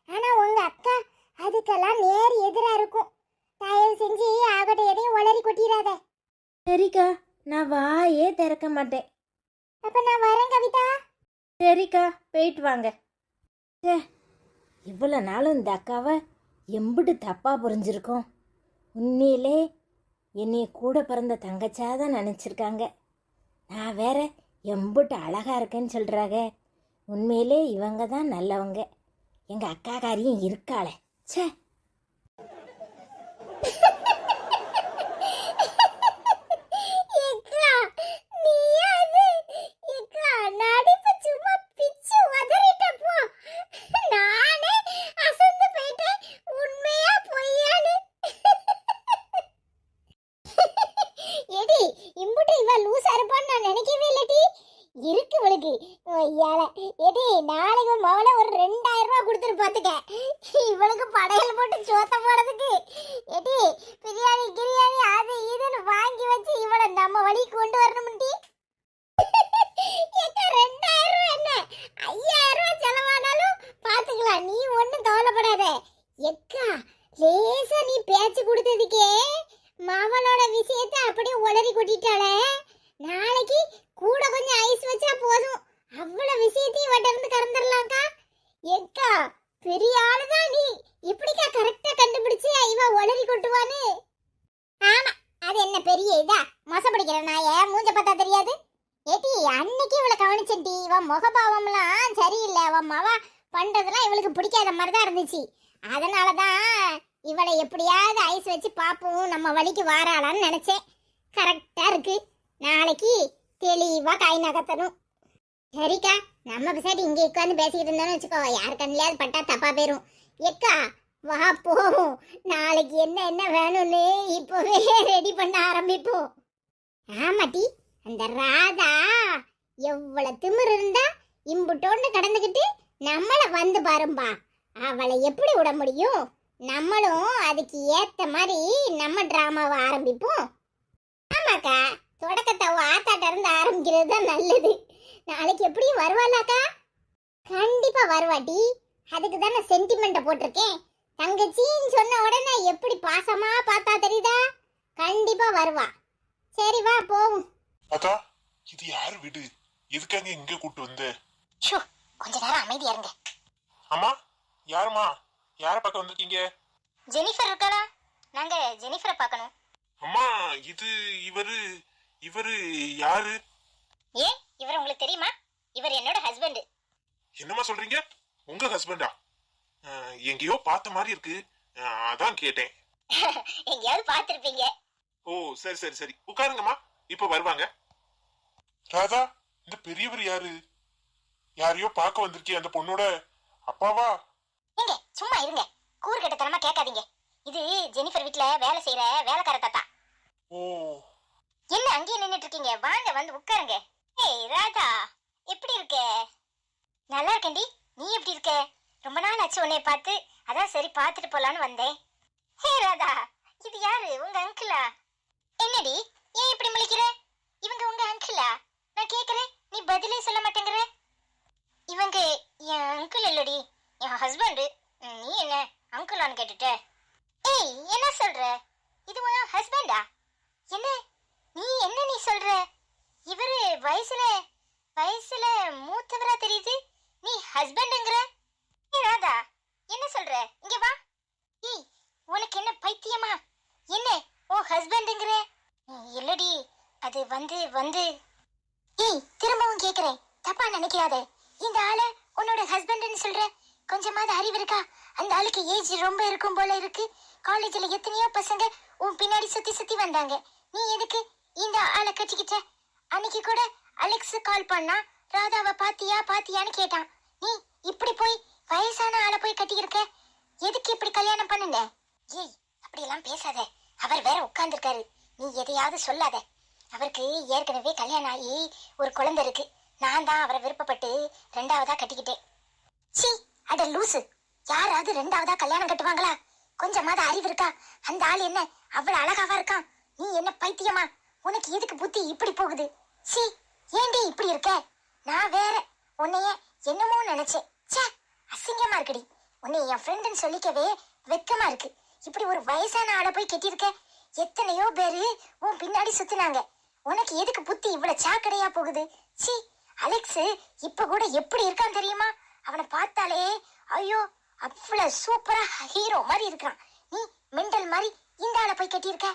S1: ஆனா உங்க அக்கா அதுக்கெல்லாம் நேர் எதிரா இருக்கும். தயவு செஞ்சு அவகிட்ட எதையும் உளறி கொட்டிடாத.
S2: சரிக்கா, நான் வாயே திறக்க மாட்டேன்.
S1: அப்ப நான் வரேன் கவிதா.
S2: சரிக்கா, போயிட்டு வாங்க. சே, இவ்வளோ நாளும் இந்த அக்காவை எம்பிட்டு தப்பாக புரிஞ்சிருக்கோம். உண்மையிலே என்னைய கூட பிறந்த தங்கச்சாதான் நினச்சிருக்காங்க. நான் வேற எம்பிட்டு அழகாக இருக்கேன்னு சொல்கிறாங்க. உண்மையிலே இவங்க தான் நல்லவங்க. எங்கள் அக்காக்காரியும் இருக்காளே. சே,
S1: ஏக்கா, நீயா இது? ஏக்கா, நடிப்பு சும்மா பிச்சு உதறிட்டப்போ நானே அசந்து போயிட்டேன். உண்மையா பொய்யான்னு. ஏடி, இம்புட்டு இவ லூசா இருப்பான்னு நான் நினைக்கவே இல்லடி. இருக்கு இவளுக்கு. ஏடி, நாளைக்கு மவள ஒரு 2000 ரூபாய் கொடுத்துட்டு பாத்துக்க. இவளுக்கு படையல் போட்டு சோத்த போறதுக்கு. ஏடி, பிரியாணி கிரியாணி அது இதுன்னு வாங்கி வச்சு இவளை நம்ம வழிக்கு கொண்டு வரணும்டி. ஏக்கா, 2000 ரூபாய் என்ன 5000 ரூபாய் செலவானாலும் பாத்துக்கலாம். நீ ஒண்ணும் கவலைப்படாத. ஏக்கா, லேசா நீ பேச்சு கொடுத்ததுக்கே மவளோட விஷயத்தை அப்படியே உளறி கொட்டிட்டாளே. நாளைக்கு கூட கொஞ்சம் ஐஸ் வச்சா போதும், அவ்வளவு விஷயத்தையும் வட்ட இருந்து கறந்துடலாம்க்கா. ஏக்கா, பெரிய ஆளுதான் நீ. இப்படிக்கா கரெக்டா கண்டுபிடிச்சு இவ உளறி கொட்டுவான்னு. ஆமா, அது என்ன பெரிய இதா? மொசப்பிடிக்கிற நாய மூஞ்ச பார்த்தா தெரியாது. ஏடி, அன்னைக்கு இவளை கவனிச்சேன்டி. இவன் முகபாவம்லாம் சரியில்லை. அவன் மவ பண்றதெல்லாம் இவளுக்கு பிடிக்காத மாதிரி தான் இருந்துச்சு. அதனாலதான் இவளை எப்படியாவது ஐஸ் வச்சு பாப்போம், நம்ம வழிக்கு வாராளான்னு நினைச்சேன். கரெக்டா இருக்கு. நாளைக்கு தெளிவா காய் நகர்த்தணும். சரிக்கா, நம்ம பிசாடி இங்கே உட்காந்து பேசிக்கிட்டு இருந்தோம்னு வச்சுக்கோ, யாரு கண்ணிலையாவது பட்டா தப்பா போயிரும். ஏக்கா, வா போவோம். நாளைக்கு என்ன என்ன வேணும்னு இப்பவே ரெடி பண்ண ஆரம்பிப்போம். ஆமாட்டி, அந்த ராதா எவ்வளவு திமிரு இருந்தா இம்புட்டோன்னு கடந்துக்கிட்டு நம்மளை வந்து பாரும்பா. அவளை எப்படி விட முடியும்? நம்மளும் அதுக்கு ஏத்த மாதிரி நம்ம டிராமாவை ஆரம்பிப்போம். ஆமாக்கா, தொடக்கத்தை ஆத்தாட்ட இருந்து ஆரம்பிக்கிறது தான் நல்லது. நாளைக்கு எப்படியும் வருவாளாக்கா? கண்டிப்பா வருவாட்டி. அதுக்கு தானே சென்டிமெண்ட்டை போட்டிருக்கேன். தங்கச்சின்னு சொன்ன உடனே எப்படி பாசமா பார்த்தா தெரியுதா? கண்டிப்பா வருவா. சரி, வா போவோம்.
S3: அதா, இது யாரு வீடு? எதுக்காங்க இங்க கூட்டு வந்த?
S1: ஷோ, கொஞ்ச நேரம் அமைதியா இருங்க.
S3: அம்மா, யாருமா? யார பார்க்க வந்திருக்கீங்க?
S1: ஜெனிஃபர் இருக்காளா? நாங்க ஜெனிஃபரை பார்க்கணும்.
S3: அம்மா, இது இவரு யாரு?
S1: ஏன், இவர் உங்களுக்கு தெரியுமா? இவர் என்னோட ஹஸ்பண்ட்.
S3: என்னம்மா சொல்றீங்க? உங்க ஹஸ்பண்டா? எங்கேயோ பார்த்த மாதிரி இருக்கு, அதான் கேட்டேன்.
S1: எங்கேயாவது பார்த்திருப்பீங்க.
S3: ஓ, சரி சரி சரி, உட்காருங்கம்மா, இப்ப வருவாங்க. ராதா, இந்த பெரியவர் யாரு? யாரையோ பார்க்க வந்திருக்கே, அந்த பொண்ணோட அப்பாவா?
S1: நீங்க சும்மா இருங்க, கூறுகட்டத்தனமா கேட்காதீங்க. இது ஜெனிஃபர் வீட்ல வேலை செய்யற வேலைக்கார தாத்தா.
S3: ஓ,
S1: என்ன அங்கேயே நின்னுட்டு இருக்கீங்க? வாங்க, வந்து உட்காருங்க. ஏய் ராதா, எப்படி இருக்க? நல்லா இருக்கேன்டி. நீ எப்படி இருக்க? ரொம்ப நாள் ஆச்சு உன்னை பார்த்து, அதான் சரி பார்த்துட்டு போலான்னு வந்தேன். ஹே ராதா, இது யாரு? உங்க அங்கிளா? என்னடி, ஏன் இப்படி முழிக்கிற? இவங்க உங்க அங்கிளா? நான் கேக்குறேன், நீ பதிலே சொல்ல மாட்டேங்கிற. இவங்க என் அங்கிள் இல்லடி, என் ஹஸ்பண்ட். நீ என்ன அங்கிளான்னு கேட்டுட்ட? ஏய், என்ன சொல்ற? இது உன் ஹஸ்பண்டா? என்ன நீ சொல்ற? இவரு வயசுல மூத்தவரா தெரியுது, நீ ஹஸ்பண்ட்ங்கற? ஏய் ராதா, என்ன சொல்ற? இங்க வா. ஏய், உனக்கு என்ன பைத்தியமா? என்ன ஓ ஹஸ்பண்ட்ங்கற? இல்லடி, அது வந்து ஏய், திரும்பவும் கேக்குறேன், தப்பா நினைக்காத. இந்த ஆளை உன்னோட ஹஸ்பண்ட்னு சொல்ற? கொஞ்சமாவது அறிவு இருக்கா? அந்த ஆளுக்கு ஏஜ் ரொம்ப இருக்கும் போல இருக்கு. காலேஜ்ல எத்தனையோ பசங்க உன் பின்னாடி சுத்தி சுத்தி வந்தாங்க. நீ எதுக்கு இந்த ஆளை கட்டிக்கிட்ட? அன்னைக்கு கூட அலெக்ஸ் கால் பண்ணா, ராதாவை பாத்தியா பாத்தியான்னு கேட்டான். நீ இப்படி போய் வயசான ஆளை போய் கட்டிக்கிருக்க. எதுக்கு இப்படி கல்யாணம் பண்ணுன? ஏய், அப்படியெல்லாம் பேசாத. அவர் வேற உட்கார்ந்துருக்காரு. நீ எதையாவது சொல்லாத. அவருக்கு ஏற்கனவே கல்யாணம் ஆகி ஒரு குழந்தை இருக்கு. நான் தான் அவரை விருப்பப்பட்டு 2வதா கட்டிக்கிட்டேன். சீ, அட லூசு. யாராவது 2வதா கல்யாணம் கட்டுவாங்களா? கொஞ்சமாவது அறிவு இருக்கா? அந்த ஆள் என்ன அவ்வளவு அழகாவா இருக்கான்? நீ என்ன பைத்தியமா? உனக்கு எதுக்கு புத்தி இப்படி போகுது? சீ, ஏண்டி இப்படி இருக்க? நான் வேற உன்னைய என்னமோ நினைச்சேன். ச்சே, அசிங்கமா இருக்குடி. உன்னை என் ஃப்ரெண்டுன்னு சொல்லிக்கவே வெக்கமா இருக்கு. இப்படி ஒரு வயசான ஆளை போய் கட்டியிருக்க. எத்தனையோ பேரு உன் பின்னாடி சுத்தினாங்க. உனக்கு எதுக்கு புத்தி இவ்வளவு சாக்கடையா போகுது? சீ, அலெக்ஸ் இப்ப கூட எப்படி இருக்கான் தெரியுமா? அவனை பார்த்தாலே ஐயோ, அவ்வளவு சூப்பரா ஹீரோ மாதிரி இருக்கான். நீ மெண்டல் மாதிரி இந்த ஆளை போய் கட்டியிருக்க.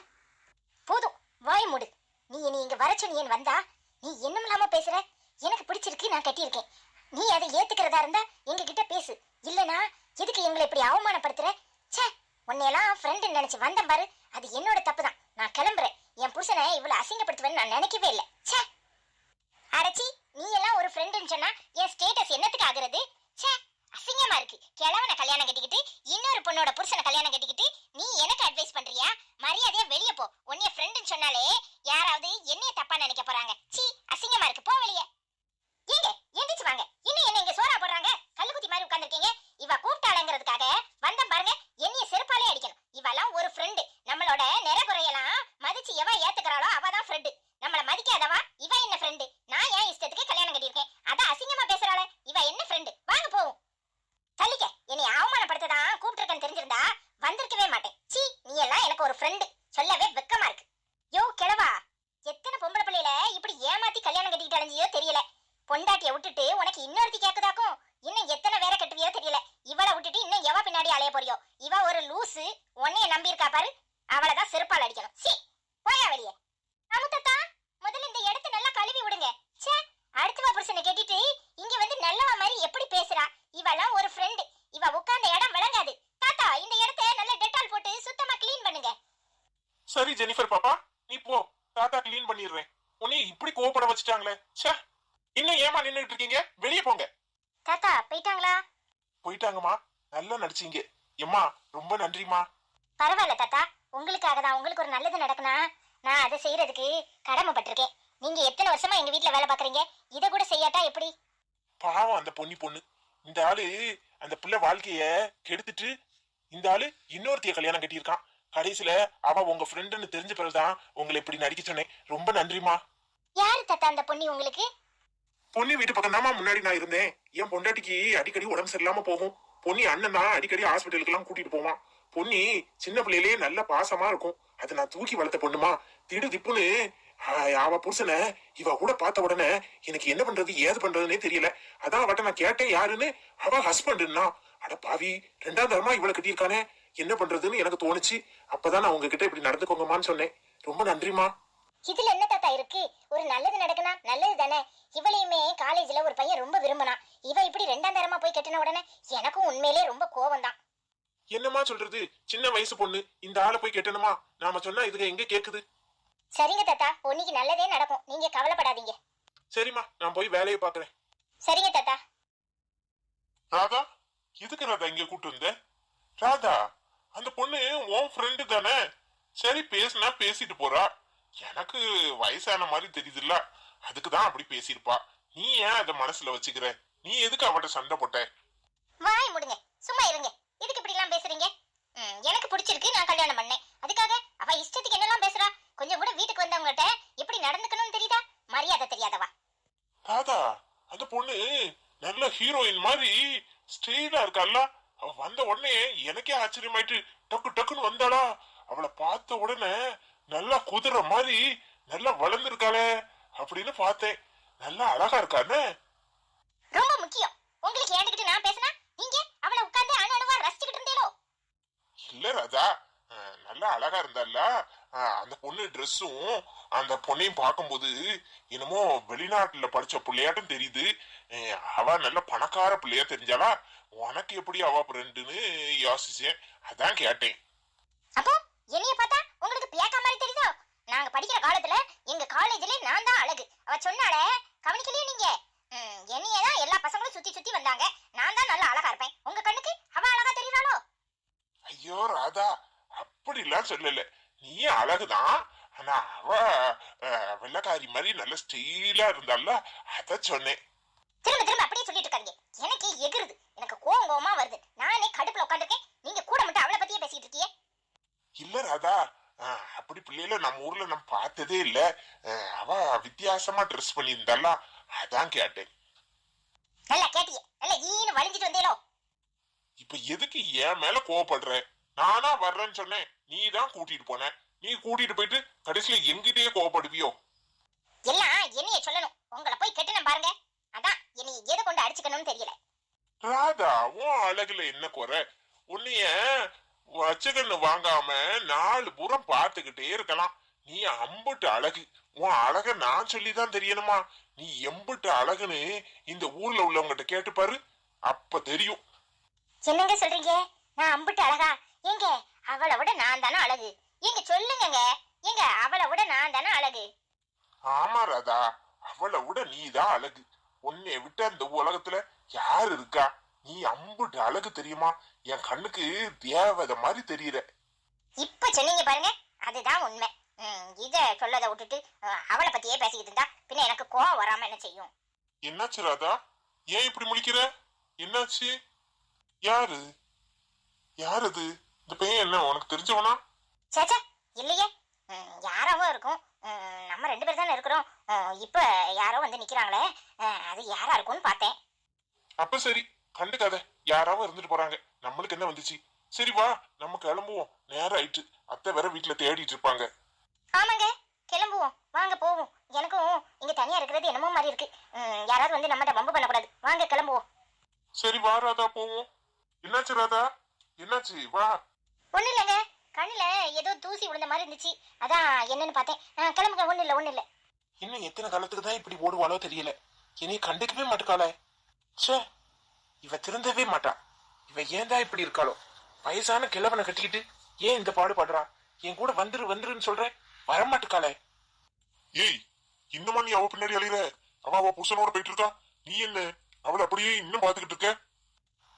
S1: போதும், வாய் மூடு. நீ இங்க வர சொன்னியன் வந்தா நீ என்னும் இல்லாம பேசுற. எனக்கு பிடிச்சிருக்கு, நான் கட்டியிருக்கேன். நீ அதை ஏத்துக்கிறதா இருந்தா எங்க கிட்ட பேசு. இல்லனா எதுக்கு எங்களை இப்படி அவமானப்படுத்துற? ச்சே, உன்னையெல்லாம் ஃப்ரெண்டு நினைச்சு வந்தேன் பாரு. அது என்னோட தப்பு தான். நான் கிளம்புறேன். என் புருஷனை இவ்வளவு அசிங்கப்படுத்துவேன்னு நான் நினைக்கவே இல்லை. ச்சே, அடச்சி, நீ எல்லாம் ஒரு ஃப்ரெண்டுன்னு சொன்னா என் ஸ்டேட்டஸ் என்னத்துக்கு ஆகுறது? ச்சே, அசிங்கமா இருக்கு. கிழவனை கல்யாணம் கட்டிக்கிட்டு இன்னொரு பொண்ணோட புருஷனை கல்யாணம் கட்டிக்கிட்டு நீ எனக்கு அட்வைஸ் பண்றியா? மரியாதையா வெளியே போ. உன்னைய ஃப்ரெண்டுன்னு சொன்னாலே யாராவது என்னைய தப்பா நினைக்க போறாங்க. சீ, அசிங்கமா இருக்கு. போ வெளியே. ஏங்க, எந்திரிச்சு வாங்க. இன்னும் என்ன இங்க சோறா போடுறாங்க? கல்லுக்குத்தி மாதிரி உட்கார்ந்துருக்கீங்க. இவ கூப்பிட்டாளங்கிறதுக்காக வந்தம் பாருங்க. என்னைய செருப்பாலே அடிக்கணும். இவெல்லாம் ஒரு ஃப்ரெண்டு. நம்மளோட நிறகுறையெல்லாம் மதிச்சு எவ ஏத்துக்கிறாளோ அவதான் ஃப்ரெண்டு. நம்மள மதிக்காதவா இவ என்ன ஃப்ரெண்டு? நான் ஏன் இஷ்டத்துக்கு கல்யாணம் கட்டியிருக்கேன். அதான் அசிங்கமா பேசுறாளே, இவ என்ன ஃப்ரெண்டு? வாங்க போவோம். தள்ளிக்க. என்னை அவமானப்படுத்ததான் கூப்பிட்டுருக்கேன்னு தெரிஞ்சிருந்தா வந்திருக்கவே மாட்டேன். சீ, நீ எல்லாம் எனக்கு ஒரு ஃப்ரெண்டு சொல்லவே வெக்கமா இருக்கு. யோ கிழவா, எத்தனை பொம்பளை பிள்ளையில இப்படி ஏமாத்தி கல்யாணம் கட்டிக்கிட்டு அடைஞ்சியோ தெரியல. பொண்டாட்டிய விட்டுட்டு உனக்கு இன்னொருத்தி கேக்குதாக்கும். இன்னும் எத்தனை வேற கட்டுவியோ தெரியல. இவளை விட்டுட்டு இன்னும் எவ பின்னாடி அலைய போறியோ? இவ ஒரு லூசு. உன்னைய நம்பி இருக்கா பாரு. அவளைதான் செருப்பால் அடிக்கணும். சீ, போயா வெளியே. அமுத்தா, முதல்ல இந்த இடத்தை நல்லா கழுவி விடுங்க. ச்சே, அடுத்தவ புருஷனை கேட்டிட்டு இங்க வந்து நல்லவ மாதிரி எப்படி பேசுறா? இவெல்லாம் ஒரு ஃப்ரெண்டு. இவ உட்கார்ந்த இடம் விளங்காது. தாத்தா, இந்த இடத்தை நல்லா டெட்டால் போட்டு சுத்தமா க்ளீன் பண்ணுங்க.
S3: சரி ஜெனிஃபர் பாப்பா, நீ போ. தாத்தா க்ளீன் பண்ணிடுறேன். உன்னை இப்படி கோவப்பட வச்சுட்டாங்களே. ச்சே, இன்னும் ஏமா நின்னுட்டு இருக்கீங்க? வெளியே போங்க.
S1: தாத்தா போயிட்டாங்களா?
S3: போயிட்டாங்கம்மா. நல்லா நடிச்சீங்க. எம்மா, ரொம்ப நன்றிமா.
S1: பரவாயில்ல தாத்தா, உங்களுக்காக தான். உங்களுக்கு ஒரு நல்லது நடக்குனா நான் அதை செய்யறதுக்கு கடமைப்பட்டிருக்கேன். நீங்க எத்தனை வருஷமா எங்க வீட்டுல வேலை பாக்குறீங்க. இதை கூட செய்யாட்டா எப்படி?
S3: பாவம் அந்த பொண்ணு. இந்த ஆளு அந்த பிள்ளை வாழ்க்கைய கெடுத்துட்டு இந்த ஆளு இன்னொருத்தைய கல்யாணம் கட்டியிருக்கான். கடைசியில அவ உங்க ஃப்ரெண்டுன்னு தெரிஞ்ச பிறகுதான் உங்களை இப்படி நடிக்க சொன்னேன். ரொம்ப நன்றிமா.
S1: யாரு தாத்தா அந்த பொண்ணு உங்களுக்கு?
S3: பொண்ணு வீட்டு பக்கம் தாமா முன்னாடி நான் இருந்தேன். என் பொண்டாட்டிக்கு அடிக்கடி உடம்பு சரியில்லாம போகும். பொண்ணி அண்ணன் தான் அடிக்கடி ஹாஸ்பிட்டலுக்கு எல்லாம் கூட்டிட்டு போவான். பொண்ணி சின்ன பிள்ளையிலேயே நல்ல பாசமா இருக்கும். அதை நான் தூக்கி வளர்த்த பொண்ணுமா. திடு திப்புன்னு அவ புருஷனை இவ கூட பார்த்த உடனே எனக்கு என்ன பண்றது ஏது பண்றதுன்னே தெரியல. அதான் அவட்ட நான் கேட்டேன் யாருன்னு. அவ ஹஸ்பண்டுன்னா. அட பாவி, 2ஆம் தரமா இவளை கட்டியிருக்கானே, என்ன பண்றதுன்னு எனக்கு தோணுச்சு. அப்பதான் நான் உங்ககிட்ட இப்படி நடந்துக்கோங்கம்மான்னு சொன்னேன். ரொம்ப நன்றிமா.
S1: இதுல என்ன தாத்தா இருக்கு? ஒரு நல்லது நடக்குனா நல்லது தானே. இவளையுமே காலேஜ்ல ஒரு பையன் ரொம்ப விரும்பினா. இவ இப்படி 2ஆம் தரமா போய் கட்டின உடனே எனக்கும் உண்மையிலே ரொம்ப கோவம் தான்.
S3: என்னமா சொல்றது? சின்ன வயசு பொண்ணு இந்த ஆளை போய் கட்டணுமா? நாம சொன்னா இதுக்கு எங்க கேக்குது?
S1: சரிங்க தாத்தா, பொண்ணுக்கு நல்லதே நடக்கும். நீங்க கவலைப்படாதீங்க.
S3: சரிம்மா, நான் போய் வேலையை பாக்குறேன்.
S1: சரிங்க தாத்தா.
S3: ராதா, எதுக்கு ராதா இங்க கூட்டு வந்த? ராதா, அந்த பொண்ணு உன் ஃப்ரெண்டு தானே? சரி, பேசுனா பேசிட்டு போறா. எனக்கு வயசான மாதிரி தெரியுதுல்ல, அதுக்குதான் அப்படி பேசியிருப்பா. நீ ஏன் அதை மனசுல வச்சுக்கிற? நீ எதுக்கு அவட்ட சண்டை போட்ட?
S1: வாய் முடுங்க, சும்மா இருங்க. எதுக்கு இப்படி எல்லாம் பேசுறீங்க? எனக்கு பிடிச்சிருக்கு, நான் கல்யாணம் பண்ணேன். அதுக்காக அவ இஷ்டத்துக்கு என்னெல்லாம் பேசுறா? கொஞ்சம் கூட வீட்டுக்கு வந்தவங்ககிட்ட எப்படி நடந்துக்கணும்னு தெரியுதா? மரியாதை தெரியாதவா.
S3: ராதா, அந்த பொண்ணு நல்ல ஹீரோயின் மாதிரி ஸ்டைலா இருக்கால. அவ வந்த உடனே எனக்கே ஆச்சரியமாயிட்டு டக்கு டக்குன்னு வந்தாளா. அவளை பார்த்த உடனே நல்லா குதிரை மாதிரி நல்லா வளர்ந்துருக்காளே அப்படின்னு பார்த்தேன். நல்லா அழகா இருக்கானே.
S1: ரொம்ப முக்கியம். உங்களுக்கு ஏண்டுகிட்டு நான் பேசினா நீங்க அவளை உட்கார்ந்து அணுவா ரசிச்சுக்கிட்டு இருந்தீங்களோ?
S3: இல்ல ராதா, நல்லா அழகா இருந்தால. அந்த பொண்ணு ட்ரெஸ்ஸும் அந்த பொண்ணையும் பார்க்கும்போது என்னமோ வெளிநாட்டுல படிச்ச பிள்ளையாட்டும் தெரியுது. அவ நல்ல பணக்கார பிள்ளையா தெரிஞ்சாலா. உனக்கு எப்படி அவ ஃப்ரெண்டுன்னு யோசிச்சேன், அதான் கேட்டேன்.
S1: அப்போ என்னைய பார்த்தா உங்களுக்கு சொன்னாலே கவனிக்கலையே நீங்க. என்னையே தான் எல்லா பசங்களும் சுத்தி சுத்தி வந்தாங்க. நான் தான் நல்லா அழகா இருப்பேன். உங்க கண்ணுக்கு அவ அழகா தெரியறாளோ?
S3: ஐயோ ராதா, அப்படிலாம் சொல்லல. நீ அழகுதான். ஆனா அவ வெள்ளக்காரி மாதிரி நல்ல ஸ்டைலா இருந்தால அத சொன்னேன்.
S1: திரும்ப திரும்ப அப்படியே சொல்லிட்டு இருக்காதீங்க. எனக்கு எகிறுது. எனக்கு கோவமா வருது. நானே கடுப்புல உட்கார்ந்திருக்கேன். நீங்க கூட மட்டும் அவளை பத்தியே பேசிட்டு இருக்கீங்க.
S3: இல்ல ராதா, அப்படி பிள்ளைல நம்ம ஊர்ல நம்ம பார்த்ததே இல்ல. அவ வித்தியாசமா ட்ரெஸ் பண்ணியிருந்தால அதான் கேட்டேன்.
S1: நல்லா கேட்டியே. நல்லா ஈனு வலிஞ்சிட்டு வந்தேலோ.
S3: இப்ப எதுக்கு என் மேல கோவப்படுற? நானா வர்றேன்னு சொன்னேன், நீ தான் கூட்டிட்டு போன. நீ கூட்டிட்டு போயிட்டு கடைசியில எங்கிட்டயே கோவப்படுவியோ?
S1: எல்லாம் என்னைய சொல்லணும். உங்களை போய் கெட்டணும் பாருங்க. அதான் என்னைய எதை கொண்டு அடிச்சுக்கணும்னு தெரியல.
S3: ராதா, உன் அழகுல என்ன குறை? உன்னைய வச்சகன்னு வாங்காம 4 புறம் பார்த்துக்கிட்டே இருக்கலாம். நீ அம்புட்டு அழகு. உன் அழக நான் சொல்லிதான் தெரியணுமா? நீ எம்புட்டு அழகுன்னு இந்த ஊர்ல உள்ளவங்கிட்ட கேட்டு பாரு, அப்ப தெரியும்.
S1: என்னங்க சொல்றீங்க? நான் அம்பிட்டு அழகா? ஏங்க அவளை விட நான் தானே அழகு. ஏங்க சொல்லுங்க. ஏங்க அவளை விட நான் தானே அழகு.
S3: ஆமா ராதா, அவளை விட நீதான் அழகு. உன்னைய விட்டு அந்த உலகத்துல யாரு இருக்கா? நீ அம்புட்டு அழகு தெரியுமா? என் கண்ணுக்கு தேவதை மாதிரி தெரியற.
S1: இப்ப சொன்னீங்க பாருங்க, அதுதான் உண்மை. இத சொல்லதை விட்டுட்டு அவளை பத்தியே பேசிக்கிட்டு இருந்தா பின்ன எனக்கு கோவம் வராம என்ன செய்யும்?
S3: என்னாச்சு ராதா? ஏன் இப்படி முழிக்கிற? என்னாச்சு? யாரு யாரது? இந்த பையன் என்ன உனக்கு தெரிஞ்சவனா?
S1: சேச்சா இல்லையே. யாராவோ இருக்கும். நம்ம 2 பேர் தானே இருக்கிறோம். இப்ப யாரோ வந்து நிக்கிறாங்களே, அது யாரா இருக்கும்னு பார்த்தேன்.
S3: அப்ப சரி, கண்டுக்காத. யாராவும் இருந்துட்டு போறாங்க, நம்மளுக்கு என்ன வந்துச்சு? சரி வா, நம்ம கிளம்புவோம். நேரம் ஆயிட்டு. அத்தை வேற வீட்டுல தேடிட்டு இருப்பாங்க.
S1: ஆமாங்க, கிளம்புவோம். வாங்க போவோம். எனக்கும் இங்க தனியா இருக்கிறது என்னமோ மாதிரி இருக்கு. யாராவது வந்து நம்மகிட்ட வம்பு பண்ணக்கூடாது. வாங்க கிளம்புவோம்.
S3: சரி வா ராதா, போவோம். என்னாச்சு ராதா? என்னாச்சு? வா.
S1: ஒண்ணு இல்லைங்க, கண்ணுல ஏதோ தூசி விழுந்த மாதிரி இருந்துச்சு. அதான் என்னன்னு பார்த்தேன். கிளம்புங்க. ஒண்ணு இல்ல.
S3: இன்னும் எத்தனை காலத்துக்கு தான் இப்படி ஓடுவாளோ தெரியல. என்னைய கண்டுக்கவே மாட்டுக்காளே. ச்சே, இவ திருந்தவே மாட்டா. இவ ஏன் தான் இப்படி இருக்காளோ? வயசான கிழவனை கட்டிக்கிட்டு ஏன் இந்த பாடுபடுறா? என் கூட வந்துருன்னு சொல்றேன், வரமாட்டுக்காளே. ஏய், இன்னுமா நீ அவ பின்னாடி அழிகிற? அவ புருஷனோட போயிட்டு இருக்கா. நீ என்ன அவளை அப்படியே இன்னும் பாத்துக்கிட்டு இருக்க?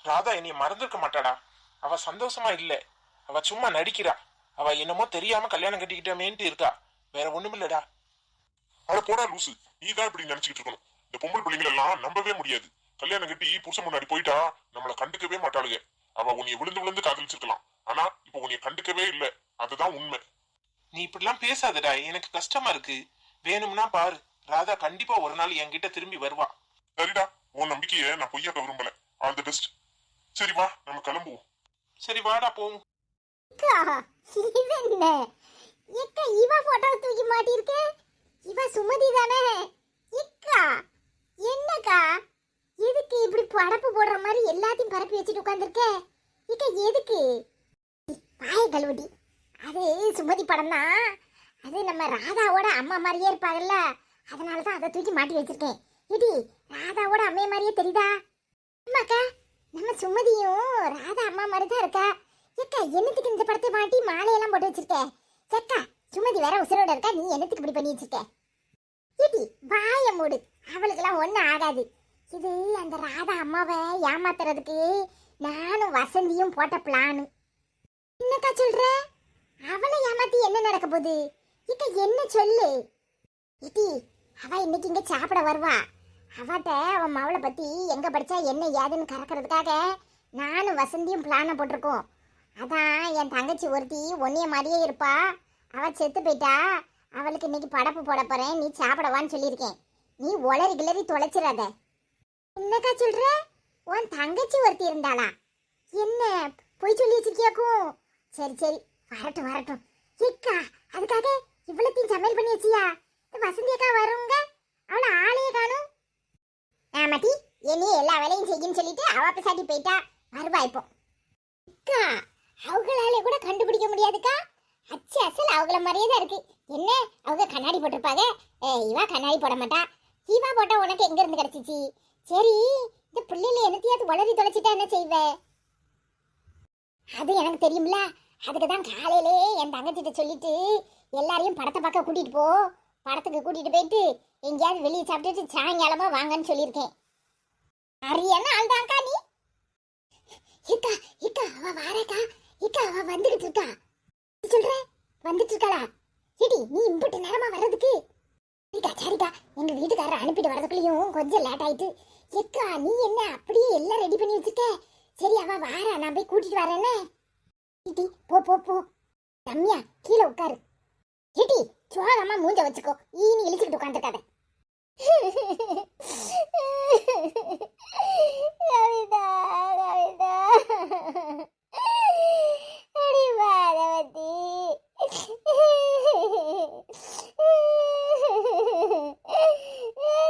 S3: ராதா என்னைய மறந்துருக்க மாட்டாடா. அவ சந்தோஷமா இல்ல. அவ சும்மா நடிக்கிறா. அவ என்னமோ தெரியாம கல்யாணம் கட்டிக்கிட்டமேன்ட்டு இருக்கா. வேற ஒண்ணுமில்லடா. அட போடா லூசு, நீ தான் இப்படி நினைச்சுக்கிட்டு இருக்கணும். இந்த பொம்பளை பிள்ளைங்க எல்லாம் நம்பவே முடியாது. கல்யாணம் கட்டி புருஷன் முன்னாடி போயிட்டா நம்மள கண்டுக்கவே மாட்டாளுங்க. அவ உன்னைய விழுந்து காதலிச்சிருக்கலாம். ஆனா இப்ப உன்னைய கண்டுக்கவே இல்ல. அதுதான் உண்மை. நீ இப்படிலாம் பேசாதடா, எனக்கு கஷ்டமா இருக்கு. வேணும்னா பாரு, ராதா கண்டிப்பா ஒரு நாள் என்கிட்ட திரும்பி வருவா. சரிடா, உன் நம்பிக்கைய நான் பொய்யாக்க விரும்பல. All the best. சரி வா, நம்ம கிளம்புவோம். சரி வாடா போவோம்.
S1: இவ போட்டோ தூக்கி மாட்டிருக்க. இவ சுமதி தானே? என்னக்கா எதுக்கு இப்படி படப்பு போடுற மாதிரி எல்லாத்தையும் பரப்பி வச்சுட்டு உட்கார்ந்துருக்க? எதுக்கு? பாய கழுவுடி. அது சுமதி படம் தான். அது நம்ம ராதாவோட அம்மா மாதிரியே இருப்பாங்கல்ல, அதனாலதான் அதை தூக்கி மாட்டி வச்சிருக்கேன். இடி, ராதாவோட அம்மைய மாதிரியே தெரியுதா? ஆமாக்கா, நம்ம சுமதியும் ராதா அம்மா மாதிரி தான் இருக்கா. என்னத்துக்கு இந்த படத்தை மாட்டி மாலையெல்லாம் போட்டு வச்சிருக்க? சுமதி வேற உசுரோட இருக்கா, நீ என்னத்துக்கு இப்படி பண்ணி வச்சிருக்க? இடி, வாய மூடு. அவளுக்கெல்லாம் ஒண்ணும் ஆகாது. இது அந்த ராதா அம்மாவை ஏமாத்துறதுக்கு நானும் வசந்தியும் போட்ட பிளானு. என்னக்கா சொல்ற? அவளை ஏமாத்தி என்ன நடக்க போகுது? என்ன சொல்லு? இடி, அவ இன்னைக்கு இங்க சாப்பிட வருவா. அவட்ட அவன் மவளை பத்தி எங்க படிச்சா என்ன ஏதுன்னு கறக்கிறதுக்காக நானும் வசந்தியும் பிளான போட்டிருக்கோம். அதான் என் தங்கச்சி ஒருத்தி ஒன்னிய மாதிரியே இருப்பா. அவ செத்து போயிட்டா. அவளுக்கு இன்னைக்கு படப்பு போட போறேன், நீ சாப்பிடவான்னு சொல்லியிருக்கேன். நீ ஒளரி கிளறி தொலைச்சிடாத. என்னக்கா சொல்ற? உன் தங்கச்சி ஒருத்தி இருந்தாளா? என்ன போய் சொல்லி வச்சிருக்கியாக்கும்? சரி வரட்டும். ஏக்கா, அதுக்காக இவ்வளத்தையும் சமையல் பண்ணி வச்சியா? வசந்தி அக்கா வருங்க, அவளை ஆளையே காணும். ஆமாட்டி, என்னையே எல்லா வேலையும் செய்யுன்னு சொல்லிட்டு அவ பிசாட்டி போயிட்டா. வருவா இப்போ. அக்கா, அவங்களால கூட கண்டுபிடிக்க முடியாதுக்கா. அசல் அவங்கள மாதிரியே தான் இருக்கு. என்ன அவங்க கண்ணாடி போட்டிருப்பாங்க, இவா கண்ணாடி போட மாட்டா. இவா போட்டா உனக்கு எங்க இருந்து கிடைச்சிச்சு? சரி, இந்த பிள்ளைல என்னத்தையாவது வளரி தொலைச்சிட்டா என்ன செய்வ? அது எனக்கு தெரியும்ல. அதுக்கு தான் காலையிலே என் தங்கச்சிட்ட சொல்லிட்டு எல்லாரையும் படத்தை பார்க்க கூட்டிட்டு போ, படத்துக்கு கூட்டிட்டு போயிட்டு எங்கேயாவது வெளியே சாப்பிட்டுட்டு சாயங்காலமா வாங்கன்னு சொல்லியிருக்கேன். சரியான ஆள் தான்க்கா நீ. இக்கா இக்கா அவ வாரேக்கா. இக்கா அவ வந்துகிட்டு இருக்கா. சொல்ற வந்துட்டு இருக்காளா? ஏடி நீ இம்புட்டு நேரமா வர்றதுக்கு? சரிக்கா சரிக்கா, எங்க வீட்டுக்காரர் அனுப்பிட்டு வரதுக்குள்ளேயும் கொஞ்சம் லேட் ஆயிட்டு. எக்கா நீ என்ன அப்படியே எல்லாம் ரெடி பண்ணி வச்சுக்க. சரி அவ வாரா, நான் போய் கூட்டிட்டு வரேன்னு. ஏடி போ போ போ. ரம்யா கீழே உட்காரு. ஏடி சோகமா மூஞ்ச வச்சுக்கோ, ஈனி இழிச்சுக்கிட்டு உட்காந்துருக்காத. கவிதா கவிதா அடி பாரவதி.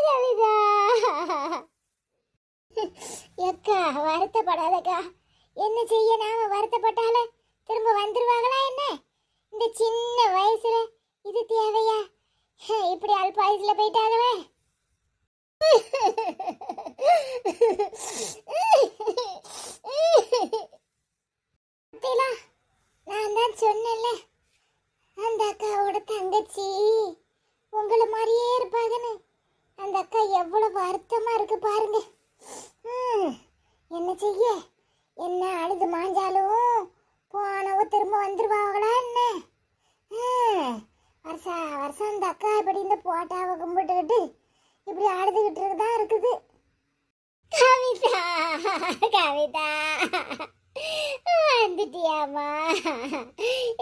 S1: கவிதா எக்கா வருத்தப்படாதக்கா. என்ன செய்ய, நாம வருத்தப்பட்டால திரும்ப வந்துருவாங்களா என்ன? இந்த சின்ன வயசுல இது தேவையா? இப்படி அல்பாயுசுல போயிட்டாங்களே. நான் தான் சொன்னேன்ல, அந்த அக்காவோட தங்கச்சி உங்களை மாதிரியே இருப்பாங்கன்னு. அந்த அக்கா எவ்வளவு வருத்தமா இருக்கு பாருங்க. என்ன செய்ய, என்ன அழுது மாஞ்சாலும் போனவ திரும்ப வந்துருவாங்களா என்ன? வருஷா வருஷம் அந்த அக்கா இப்படி இந்த போட்டாவை கும்பிட்டுக்கிட்டு இப்படி அழுதுகிட்டு தான் இருக்குது. கவிதா கவிதா வந்துட்டியாமா?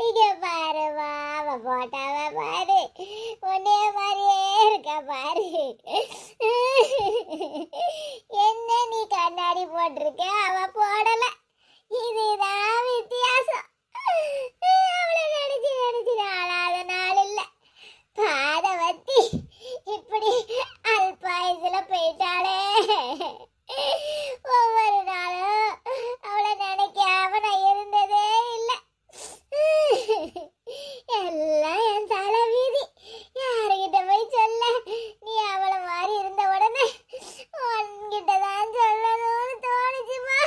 S1: இங்க பாருமா, அவ போட்டாவ பாரு, உன்னைய மாதிரியே இருக்கா பாரு. என்ன நீ கண்ணாடி போட்டிருக்க, அவ போடல. இதுதான் வித்தியாசம். அவளை நடிச்சு நடிச்சு நாளாத நாள் இல்ல. பாதவத்தி இப்படி அல்பாயுசுல போயிட்டாளே. ஒவ்வொரு நாளும் அவளை நினைக்காம நான் இருந்ததே இல்ல. எல்லாம் என் தலை வீதி. யாருகிட்ட போய் சொல்ல? நீ அவளை மாதிரி இருந்த உடனே உன்கிட்ட தான் சொல்லணும்னு தோணுச்சுமா.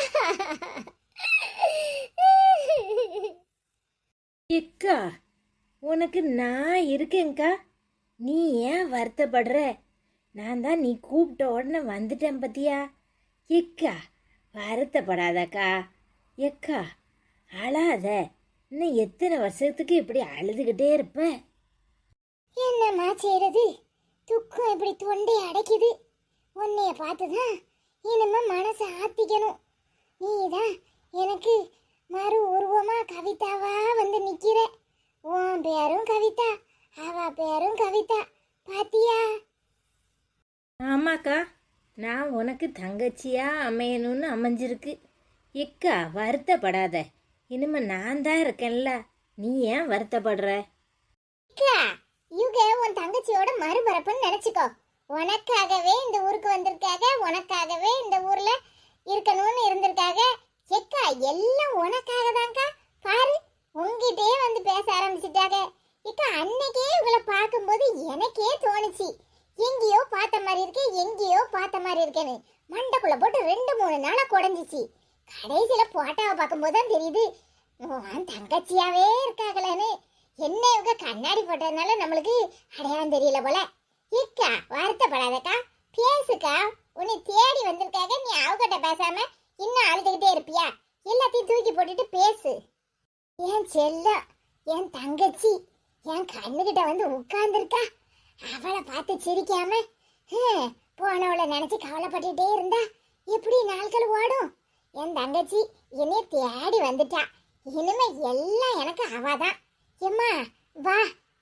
S2: எக்கா உனக்கு நான் இருக்கேங்க்கா. நீ ஏன் வருத்தப்படுற? நான் தான் நீ கூப்பிட்ட உடனே வந்துட்டேன் பத்தியா. எக்கா வருத்தப்படாதக்கா. எக்கா அழாத. இன்னும் எத்தனை வருஷத்துக்கு இப்படி அழுதுகிட்டே இருப்ப?
S1: என்னம்மா செய்யறது, துக்கம் இப்படி தொண்டை அடைக்குது. உன்னைய பார்த்துதான் இனிமே மனசை ஆத்திக்கணும். நீதான் எனக்கு மறு உருவமா கவிதாவா வந்து நிக்கிற. உன் பேரும் கவிதா, அவ பேரும் கவிதா. பாத்தியா?
S2: ஆமாக்கா, நான் உனக்கு தங்கச்சியா அமையணும்னு அமைஞ்சிருக்கு. எக்கா வருத்தப்படாத. இனிமே நான் தான் இருக்கேன்ல, நீ ஏன் வருத்தப்படுற?
S1: அக்கா, இவங்க உன் தங்கச்சியோட மறுபரப்புன்னு நினைச்சுக்கோ. உனக்காகவே இந்த ஊருக்கு வந்திருக்காக, உனக்காகவே இந்த ஊர்ல இருக்கணும்னு இருந்திருக்காக. எக்கா எல்லாம் உனக்காக தான்க்கா. பாரு, உங்ககிட்டே வந்து பேச ஆரம்பிச்சுட்டாங்க. இக்கா அன்னைக்கே இவங்களை பார்க்கும்போது எனக்கே தோணுச்சு, எங்கேயோ பார்த்த மாதிரி இருக்கு, எங்கேயோ பார்த்த மாதிரி இருக்கேன்னு. மண்டைக்குள்ள போட்டு 2-3 நாளா குடஞ்சிச்சு. கடைசியில போட்டாவை பார்க்கும்போது தான் தெரியுது தங்கச்சியாவே இருக்காங்களேன்னு. என்ன இவங்க கண்ணாடி போட்டதுனால நம்மளுக்கு அடையாளம் தெரியல போல. இக்கா வருத்தப்படாதக்கா, பேசுக்கா. உன்னை தேடி வந்திருக்காங்க, நீ அவகிட்ட பேசாம இன்னும் அழுதுகிட்டே இருப்பியா? எல்லாத்தையும் தூக்கி போட்டுட்டு பேசு. என் செல்லம், என் தங்கச்சி என் கண்ணுகிட்ட வந்து உட்கார்ந்துருக்கா. அவளை பார்த்து சிரிக்காம போனவளை நினைச்சு கவலைப்பட்டுட்டே இருந்தா எப்படி நாட்கள் ஓடும்? என் தங்கச்சி என்னைய தேடி வந்துட்டா. இனிமே எல்லாம் எனக்கு அவதான். எம்மா வா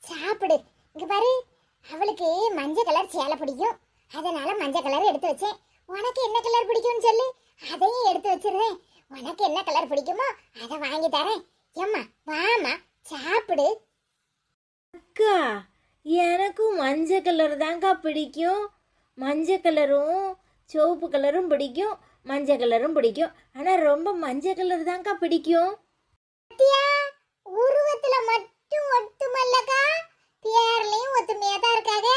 S1: சாப்பிடு. இங்க பாரு, அவளுக்கு மஞ்சள் கலர் சேலை பிடிக்கும், அதனால மஞ்சள் கலர் எடுத்து வச்சேன். உனக்கு என்ன கலர் பிடிக்கும்னு சொல்லு, அதையும் எடுத்து வச்சிருந்தேன். உனக்கு என்ன கலர் பிடிக்குமோ அதை வாங்கி தரேன். எம்மா வாமா சாப்பிடு.
S2: அக்கா எனக்கும் மஞ்சள் கலர் தான்க்கா பிடிக்கும். மஞ்சள் கலரும் சிவப்பு கலரும் பிடிக்கும், மஞ்சள் கலரும் பிடிக்கும். ஆனால் ரொம்ப மஞ்சள் கலர் தான்க்கா பிடிக்கும்.
S1: உருவத்துல மட்டும் ஒத்துமல்லக்கா, பேர்லயும் ஒத்துமையா தான் இருக்காங்க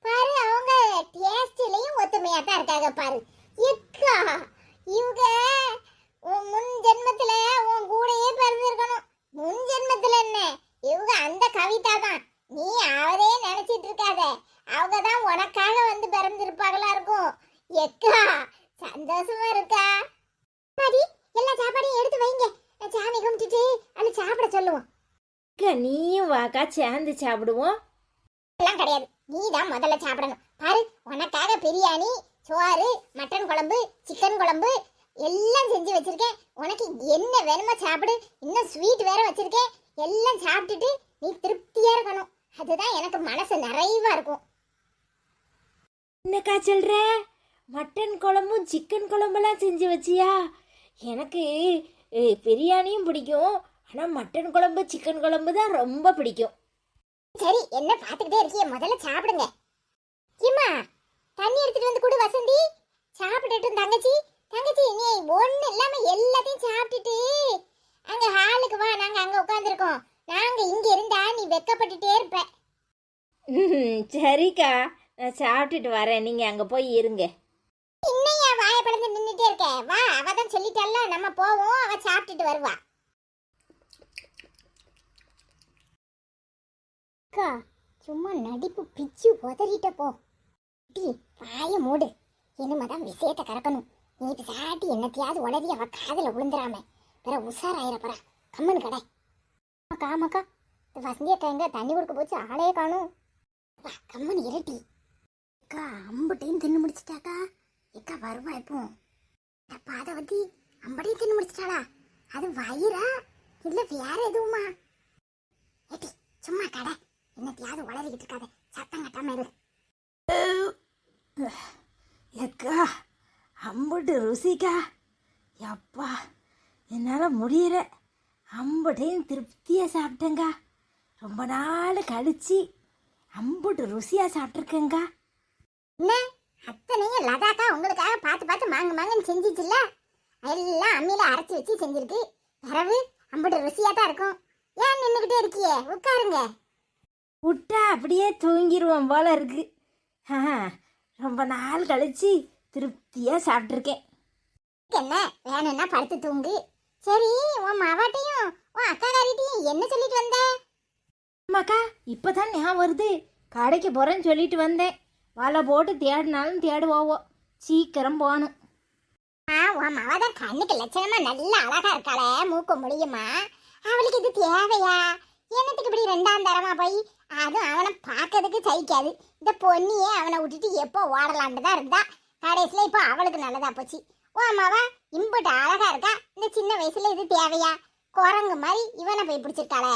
S1: பாரு. அவங்க டேஸ்ட்லயும் ஒத்துமையா தான் இருக்காங்க பாரு. எக்கா இவங்க முன் ஜென்மத்துல உன் கூடயே பிறந்திருக்கணும். முன் ஜென்மத்துல என்ன, இவங்க அந்த கவிதா தான். நீ அவரே நினைச்சிட்டு இருக்காத, அவங்க தான் உனக்காக வந்து பிறந்திருப்பாங்களா இருக்கும். எக்கா சந்தோஷமா இருக்கா? பாடி எல்லா சாப்பாடையும் எடுத்து வைங்க, நான் சாமி கும்பிட்டுட்டு அது சாப்பிட சொல்லுவோம்.
S2: அக்கா நீயும் வாக்கா சேர்ந்து சாப்பிடுவோம்.
S1: எல்லாம் கிடையாது, நீ தான் முதல்ல சாப்பிடணும். பாரு, உனக்காக பிரியாணி, சோறு, மட்டன் குழம்பு, சிக்கன் குழம்பு எல்லாம் செஞ்சு வச்சிருக்கேன். உனக்கு என்ன வேணுமோ சாப்பிடு. இன்னும் ஸ்வீட் வேற வச்சிருக்கேன். எல்லாம் சாப்பிட்டுட்டு நீ திருப்தியா இருக்கணும். அதுதான் எனக்கு மனசு நிறைவா இருக்கும்.
S2: என்னக்கா சொல்ற? மட்டன் குழம்பும் சிக்கன் குழம்பெல்லாம் செஞ்சு வச்சியா? எனக்கு பிரியாணியும் பிடிக்கும், ஆனால் மட்டன் குழம்பு சிக்கன் குழம்பு தான் ரொம்ப பிடிக்கும்.
S1: சரி, என்ன பார்த்துக்கிட்டே இருக்கிய, முதல்ல சாப்பிடுங்க. இம்மா தண்ணி எடுத்துட்டு வந்து கொடு வசந்தி, சாப்பிட்டுட்டும். தங்கச்சி தங்கச்சி நீ ஒண்ணு இல்லாம எல்லாத்தையும் சாப்பிட்டுட்டு அங்க ஹாலுக்கு வா, நாங்க அங்க உட்காந்துருக்கோம். நாங்க இங்க இருந்தா நீ வெக்கப்பட்டுட்டே இருப்ப.
S2: சரிக்கா, நான் சாப்பிட்டுட்டு வரேன், நீங்கள் அங்கே போய் இருங்க.
S1: இன்னையா வாயை பிளந்து நின்னுட்டே இருக்க? வா, அவ தான் சொல்லிட்டால, நம்ம போவோம், அவ சாப்பிட்டுட்டு வருவா. அக்கா சும்மா நடிப்பு பிச்சு உதறிட்ட போ. வாய மூடு, இனிமேதான் விஷயத்தை கறக்கணும். நீ சாட்டி என்னத்தையாவது உடனே அவ காதுல விழுந்துராம வேற உஷாராயிரப்பறா. கம்மனு கடை. காமாக்கா, வசந்தி அக்கா எங்க தண்ணி கொடுக்க போச்சு, ஆளையே காணும். கம்மன் இரட்டி அக்கா அம்புட்டையும் தின்னு முடிச்சிட்டாக்கா. எக்கா வருவா இப்போ. பாதவதி அம்படையும் தின்னு முடிச்சிட்டாளா? அது வயிறா இல்ல வேற எதுவுமா? ஏட்டி சும்மா கடை, என்னத்தையாவது உளறிக்கிட்டு இருக்காத, சத்தம் கட்டாம இரு.
S2: எக்கா அம்புட்டு ருசிக்கா, எப்பா என்னால் முடியல. அம்புட்டையும் திருப்தியாக சாப்பிட்டேங்கா. ரொம்ப நாள் கழிச்சு அம்புட்டு ருசியாக சாப்பிட்ருக்கேங்கா.
S1: என்ன அத்தனையும் லதாக்கா உங்களுக்காக பார்த்து பார்த்து மாங்குன்னு செஞ்சிச்சுல்ல? எல்லாம் அம்மியில அரைச்சி வச்சு செஞ்சிருக்கு. பிறகு அம்புட்டு ருசியா தான் இருக்கும். ஏன் நின்றுகிட்டே இருக்கியே, உட்காருங்க.
S2: விட்டா அப்படியே தூங்கிடுவோம் போல இருக்கு. ரொம்ப நாள் கழிச்சு திருப்தியாக சாப்பிட்ருக்கேன்.
S1: என்ன வேணும்னா படுத்து தூங்கு. சரி, உன் மாவாட்டையும் உன் அக்காக்காரிட்டையும் என்ன சொல்லிட்டு வந்த?
S2: அம்மாக்கா இப்போ தான் ஞாபகம் வருது, கடைக்கு போகிறேன்னு சொல்லிட்டு வந்தேன். வலை போட்டு தேடினாலும் தேடுவோம், சீக்கிரம் போகணும்.
S1: உன் மாவாதான் கண்ணுக்கு லட்சணமா நல்ல அழகா இருக்காளே, மூக்க முடியுமா? அவளுக்கு இது தேவையா? என்னத்துக்கு இப்படி ரெண்டாம் தரமா போய்? அதுவும் அவனை பார்க்கறதுக்கு சகிக்காது. இந்த பொண்ணியே அவனை விட்டுட்டு எப்போ ஓடலான்னு தான் இருந்தா. கடைசியில இப்போ அவளுக்கு நல்லதா போச்சு. ஓ அம்மாவா இம்புட்டு அழகா இருக்கா, இந்த சின்ன வயசுல இது தேவையா? குரங்கு மாதிரி இவனை போய் பிடிச்சிருக்காளே.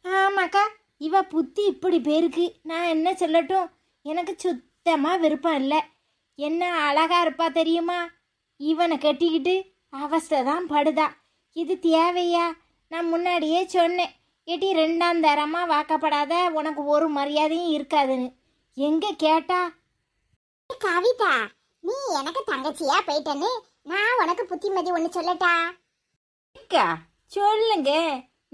S2: ஆமாக்கா, இவ புத்தி இப்படி பேருக்கு நான் என்ன சொல்லட்டும்? எனக்கு சுத்தமாக விருப்பம் இல்லை. என்ன அழகா இருப்பா தெரியுமா? இவனை கட்டிக்கிட்டு அவஸ்தை தான் படுதா. இது தேவையா? நான் முன்னாடியே சொன்னேன், ஏட்டி ரெண்டாம் தரமாக வாக்கப்படாத, உனக்கு ஒரு மரியாதையும் இருக்காதுன்னு. எங்கே கேட்டா?
S1: கவிதா, நீ எனக்கு தங்கச்சியா போயிட்டேன்னு நான் உனக்கு புத்திமதி ஒண்ணு சொல்லட்டா?
S2: அக்கா சொல்லுங்க,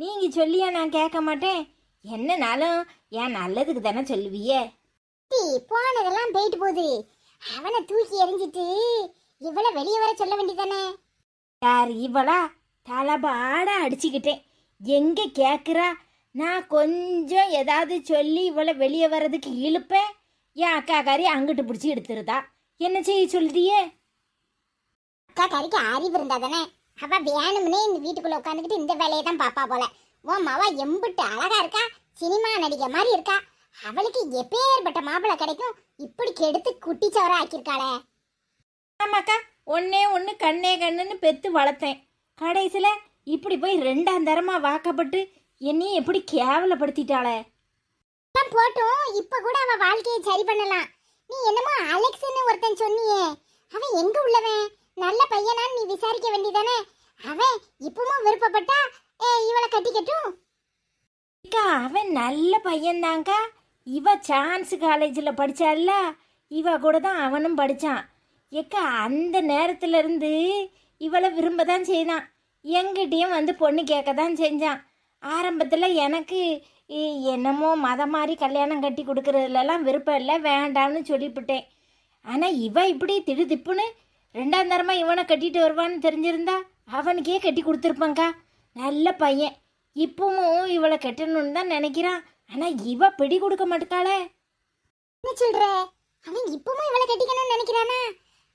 S2: நீங்கள் சொல்லியா நான் கேட்க மாட்டேன். என்னனாலும் என் நல்லதுக்கு தானே சொல்லுவியே.
S1: போனதெல்லாம் போயிட்டு போகுது. அவனை தூக்கி எறிஞ்சிட்டு இவளை வெளியே வர சொல்ல வேண்டியதானே?
S2: யார் இவளா? தலைபாட அடிச்சுக்கிட்டேன். எங்கே கேட்குறா? நான் கொஞ்சம் ஏதாவது சொல்லி இவளை வெளியே வர்றதுக்கு இழுப்பேன், என் அக்காக்காரி அங்கிட்டு பிடிச்சி எடுத்துருதா. என்ன செய்ய சொல்றியே?
S1: அக்கா கறிக்கு அறிவு இருந்தா தானே அவ வேணும்னே இந்த வீட்டுக்குள்ள உட்காந்துக்கிட்டு இந்த வேலையை தான் பாப்பா போல. உன் மாவா எம்பிட்டு அழகா இருக்கா, சினிமா நடிகை மாதிரி இருக்கா. அவளுக்கு எப்பேற்பட்ட மாப்பிள்ளை கிடைக்கும், இப்படி கெடுத்து குட்டிச்சவரா ஆக்கியிருக்காளே.
S2: ஆமாக்கா, ஒன்னே ஒன்று கண்ணே கண்ணுன்னு பெத்து வளர்த்தேன். கடைசியில் இப்படி போய் ரெண்டாம் தரமாக வாக்கப்பட்டு என்னையும் எப்படி கேவலப்படுத்திட்டாளே.
S1: போட்டும் இப்ப கூட அவ வாழ்க்கையை சரி பண்ணலாம். நீ என்னமோ அலெக்ஸ்னு ஒருத்தன் சொன்னியே, அவன் எங்க உள்ளவன்? நல்ல பையனான்னு நீ விசாரிக்க வேண்டியதானே? அவன் இப்பவும் விருப்பப்பட்டா இவளை கட்டிக்கட்டும்.
S2: அக்கா அவன் நல்ல பையன்தாங்க்கா. இவ சான்ஸ் காலேஜில் படித்தால, இவ கூட தான் அவனும் படித்தான். ஏக்கா அந்த நேரத்துல இருந்து இவளை விரும்ப தான் செய்தான். எங்கிட்டையும் வந்து பொண்ணு கேட்க தான் செஞ்சான். ஆரம்பத்தில் எனக்கு என்னமோ மதம் மாதிரி கல்யாணம் கட்டி கொடுக்கறதுலலாம் விருப்பம் இல்லை, வேண்டாம்னு சொல்லிவிட்டேன். ஆனால் இவ இப்படி திடுதிப்புன்னு ரெண்டாம் தரமாக இவனை கட்டிட்டு வருவான்னு தெரிஞ்சிருந்தா அவனுக்கே கட்டி கொடுத்துருப்பாங்க்கா. நல்ல பையன். இப்பவும் இவளை கட்டணும்னு தான் நினைக்கிறான். ஆனா இவ பிடி கொடுக்க மாட்டாளே.
S1: என்ன சொல்ற? அவன் இப்பவும் இவளை கட்டிக்கணும்னு நினைக்கிறானா?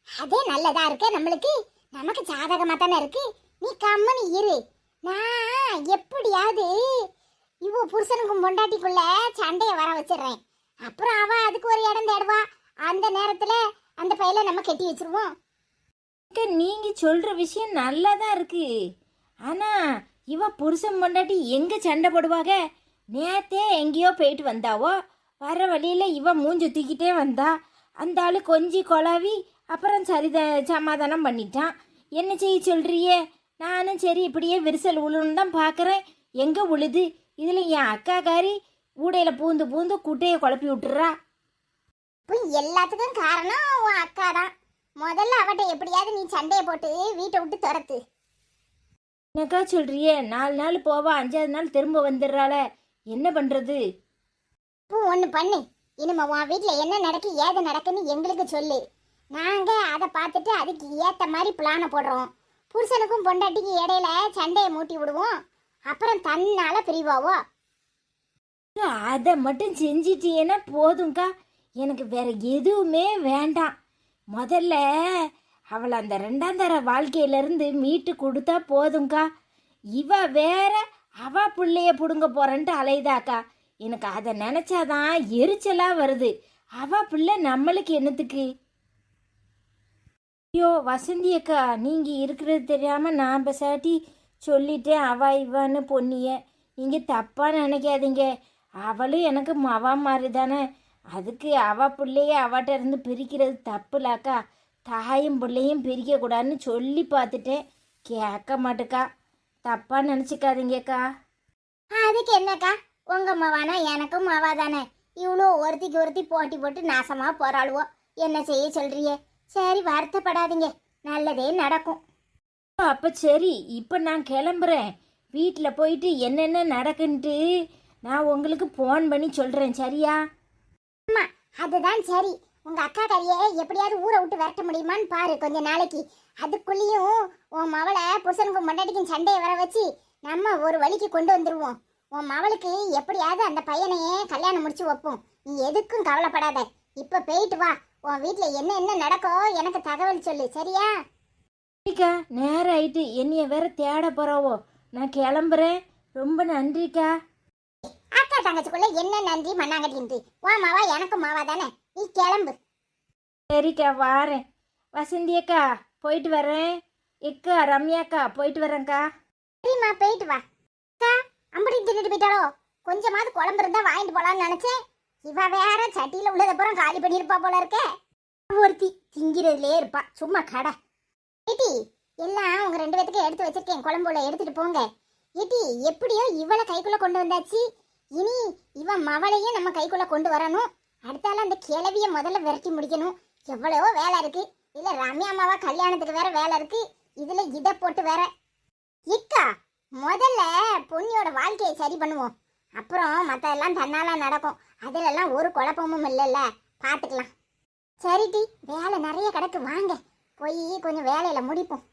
S1: அதே நல்லதா இருக்க நம்மளுக்கு, நமக்கு சாதகமா தானே இருக்கு. நீ கம்மனி இரு. நான் எப்படியாவது இவ புருஷனுக்கும் பொண்டாட்டிக்குள்ள சண்டைய வர வச்சிடுறேன். அப்புறம் அவ அதுக்கு ஒரு இடம் தேடுவா. அந்த நேரத்துல அந்த பையல நம்ம கட்டி வச்சிருவோம்.
S2: அக்கா, நீங்க சொல்ற விஷயம் நல்லாதான் இருக்கு. ஆனா இவ புருஷன் பொண்டாட்டி எங்க சண்டை போடுவாங்க? நேத்தே எங்கேயோ போயிட்டு வந்தாவோ, வர வழியில இவ மூஞ்சி தூக்கிட்டே வந்தா. அந்த ஆளு கொஞ்சி கொலாவி அப்புறம் சமாதானம் பண்ணிட்டான். என்ன செய்ய சொல்றியே? நானும் சரி இப்படியே விரிசல் உழுன்னு தான் பார்க்குறேன். எங்கே உழுது? இதில் என் அக்காக்காரி ஊடையில பூந்து பூந்து குட்டையை குழப்பி விட்டுறா.
S1: இப்போ எல்லாத்துக்கும் காரணம் உன் அக்கா தான். முதல்ல அவட்ட எப்படியாவது நீ சண்டையை போட்டு வீட்டை விட்டு துரத்து.
S2: என்னக்கா சொல்றியே? 4 நாள் போவா, 5ஆவது நாள் திரும்ப வந்துடுறாள. என்ன பண்ணுறது?
S1: இப்போ ஒன்று பண்ணு. இனிமே உன் வீட்டில் என்ன நடக்கு ஏது நடக்குன்னு எங்களுக்கு சொல்லு. நாங்கள் அதை பார்த்துட்டு அதுக்கு ஏற்ற மாதிரி பிளானை போடுறோம். புருஷனுக்கும் பொண்டாட்டிக்கு இடையில சண்டையை மூட்டி விடுவோம். அப்புறம் தன்னால பிரிவாவோ.
S2: அதை மட்டும் செஞ்சிட்டீங்கன்னா போதும்க்கா. எனக்கு வேற எதுவுமே வேண்டாம். முதல்ல அவளை அந்த 2ஆம் தர வாழ்க்கையிலேருந்து மீட்டு கொடுத்தா போதும்க்கா. இவ வேற அவ பிள்ளைய பிடுங்க போறேன்ட்டு அலைதாக்கா. எனக்கு அதை நினைச்சாதான் எரிச்சலா வருது. அவ பிள்ளை நம்மளுக்கு என்னத்துக்கு? ஐயோ வசந்தி அக்கா, நீங்க இருக்கிறது தெரியாம நான் பெசாட்டி சொல்லிட்டேன் அவ இவான்னு பொன்னிய. நீங்க தப்பா நினைக்காதீங்க. அவளும் எனக்கு மவா மாதிரி தானே. அதுக்கு அவ பிள்ளைய அவட்ட இருந்து பிரிக்கிறது தப்புலாக்கா. தாயும் பிள்ளையும் பிரிக்க கூடாதுன்னு சொல்லி பார்த்துட்டேன், கேட்க மாட்டுக்கா. தப்பா நினச்சிக்காதீங்கக்கா.
S1: அதுக்கு என்னக்கா, உங்க மாவானா எனக்கும் மாவா தானே. இவ்வளோ ஒருத்திக்கு ஒருத்தி போட்டி போட்டு நாசமா போராளுவோம். என்ன செய்ய சொல்றியே? சரி, வருத்தப்படாதீங்க, நல்லதே நடக்கும்.
S2: அப்போ சரி, இப்போ நான் கிளம்புறேன். வீட்டில் போயிட்டு என்னென்ன நடக்குன்ட்டு நான் உங்களுக்கு ஃபோன் பண்ணி சொல்கிறேன், சரியா?
S1: அம்மா, அதுதான் சரி. உங்க அக்கா கறியை எப்படியாவது ஊரை விட்டு விரட்ட முடியுமான்னு பாரு கொஞ்ச நாளைக்கு. அதுக்குள்ளேயும் உன் மவளை புருஷனுக்கும் பொண்டாட்டிக்கும் சண்டையை வர வச்சு நம்ம ஒரு வழிக்கு கொண்டு வந்துருவோம். உன் மவளுக்கு எப்படியாவது அந்த பையனையே கல்யாணம் முடிச்சு வைப்போம். நீ எதுக்கும் கவலைப்படாத. இப்ப போயிட்டு வா. உன் வீட்டுல என்ன என்ன நடக்கோ எனக்கு தகவல் சொல்லு, சரியா?
S2: சரிக்கா, நேரம் ஆயிட்டு. என்னைய வேற தேட போறாவோ. நான் கிளம்புறேன். ரொம்ப நன்றிக்கா.
S1: அக்கா தங்கச்சிக்குள்ள என்ன நன்றி மண்ணாங்கட்டின்ட்டு? உன் மாவா எனக்கும் மாவா தானே. நீ கிளம்பு.
S2: சரிக்கா, வாரேன். வசந்தி அக்கா போயிட்டு வரேன். எக்கா ரம்யாக்கா போயிட்டு வரேன்க்கா.
S1: சரிம்மா, போயிட்டு வா. அக்கா அம்படி தின்னுட்டு போயிட்டாலோ? கொஞ்சமாவது குழம்பு இருந்தா வாங்கிட்டு போலான்னு நினைச்சேன். இவ வேற சட்டியில உள்ளதப்புறம் காலி பண்ணிருப்பா போல இருக்கே. ஒருத்தி திங்கிறதுலே இருப்பா, சும்மா கடை. ஏட்டி, எல்லாம் உங்க 2 பேத்துக்கு எடுத்து வச்சிருக்கேன். குழம்புல எடுத்துட்டு போங்க. ஏட்டி, எப்படியோ இவளை கைக்குள்ள கொண்டு வந்தாச்சு. இனி இவன் மவளையும் நம்ம கைக்குள்ள கொண்டு வரணும். அடுத்தால அந்த கிழவிய முதல்ல விரட்டி முடிக்கணும். எவ்வளவோ வேலை இருக்கு. இல்ல ரம்யா அம்மாவா கல்யாணத்துக்கு வேற வேலை இருக்கு. இதுல இதை போட்டு வேற. இக்கா, முதல்ல பொன்னியோட வாழ்க்கையை சரி பண்ணுவோம். அப்புறம் மற்றெல்லாம் தன்னால நடக்கும். அதிலெல்லாம் ஒரு குழப்பமும் இல்லைல்ல, பார்த்துக்கலாம். சரிடி, வேலை நிறைய கிடக்கு, வாங்க போய் கொஞ்சம் வேலையில முடிப்போம்.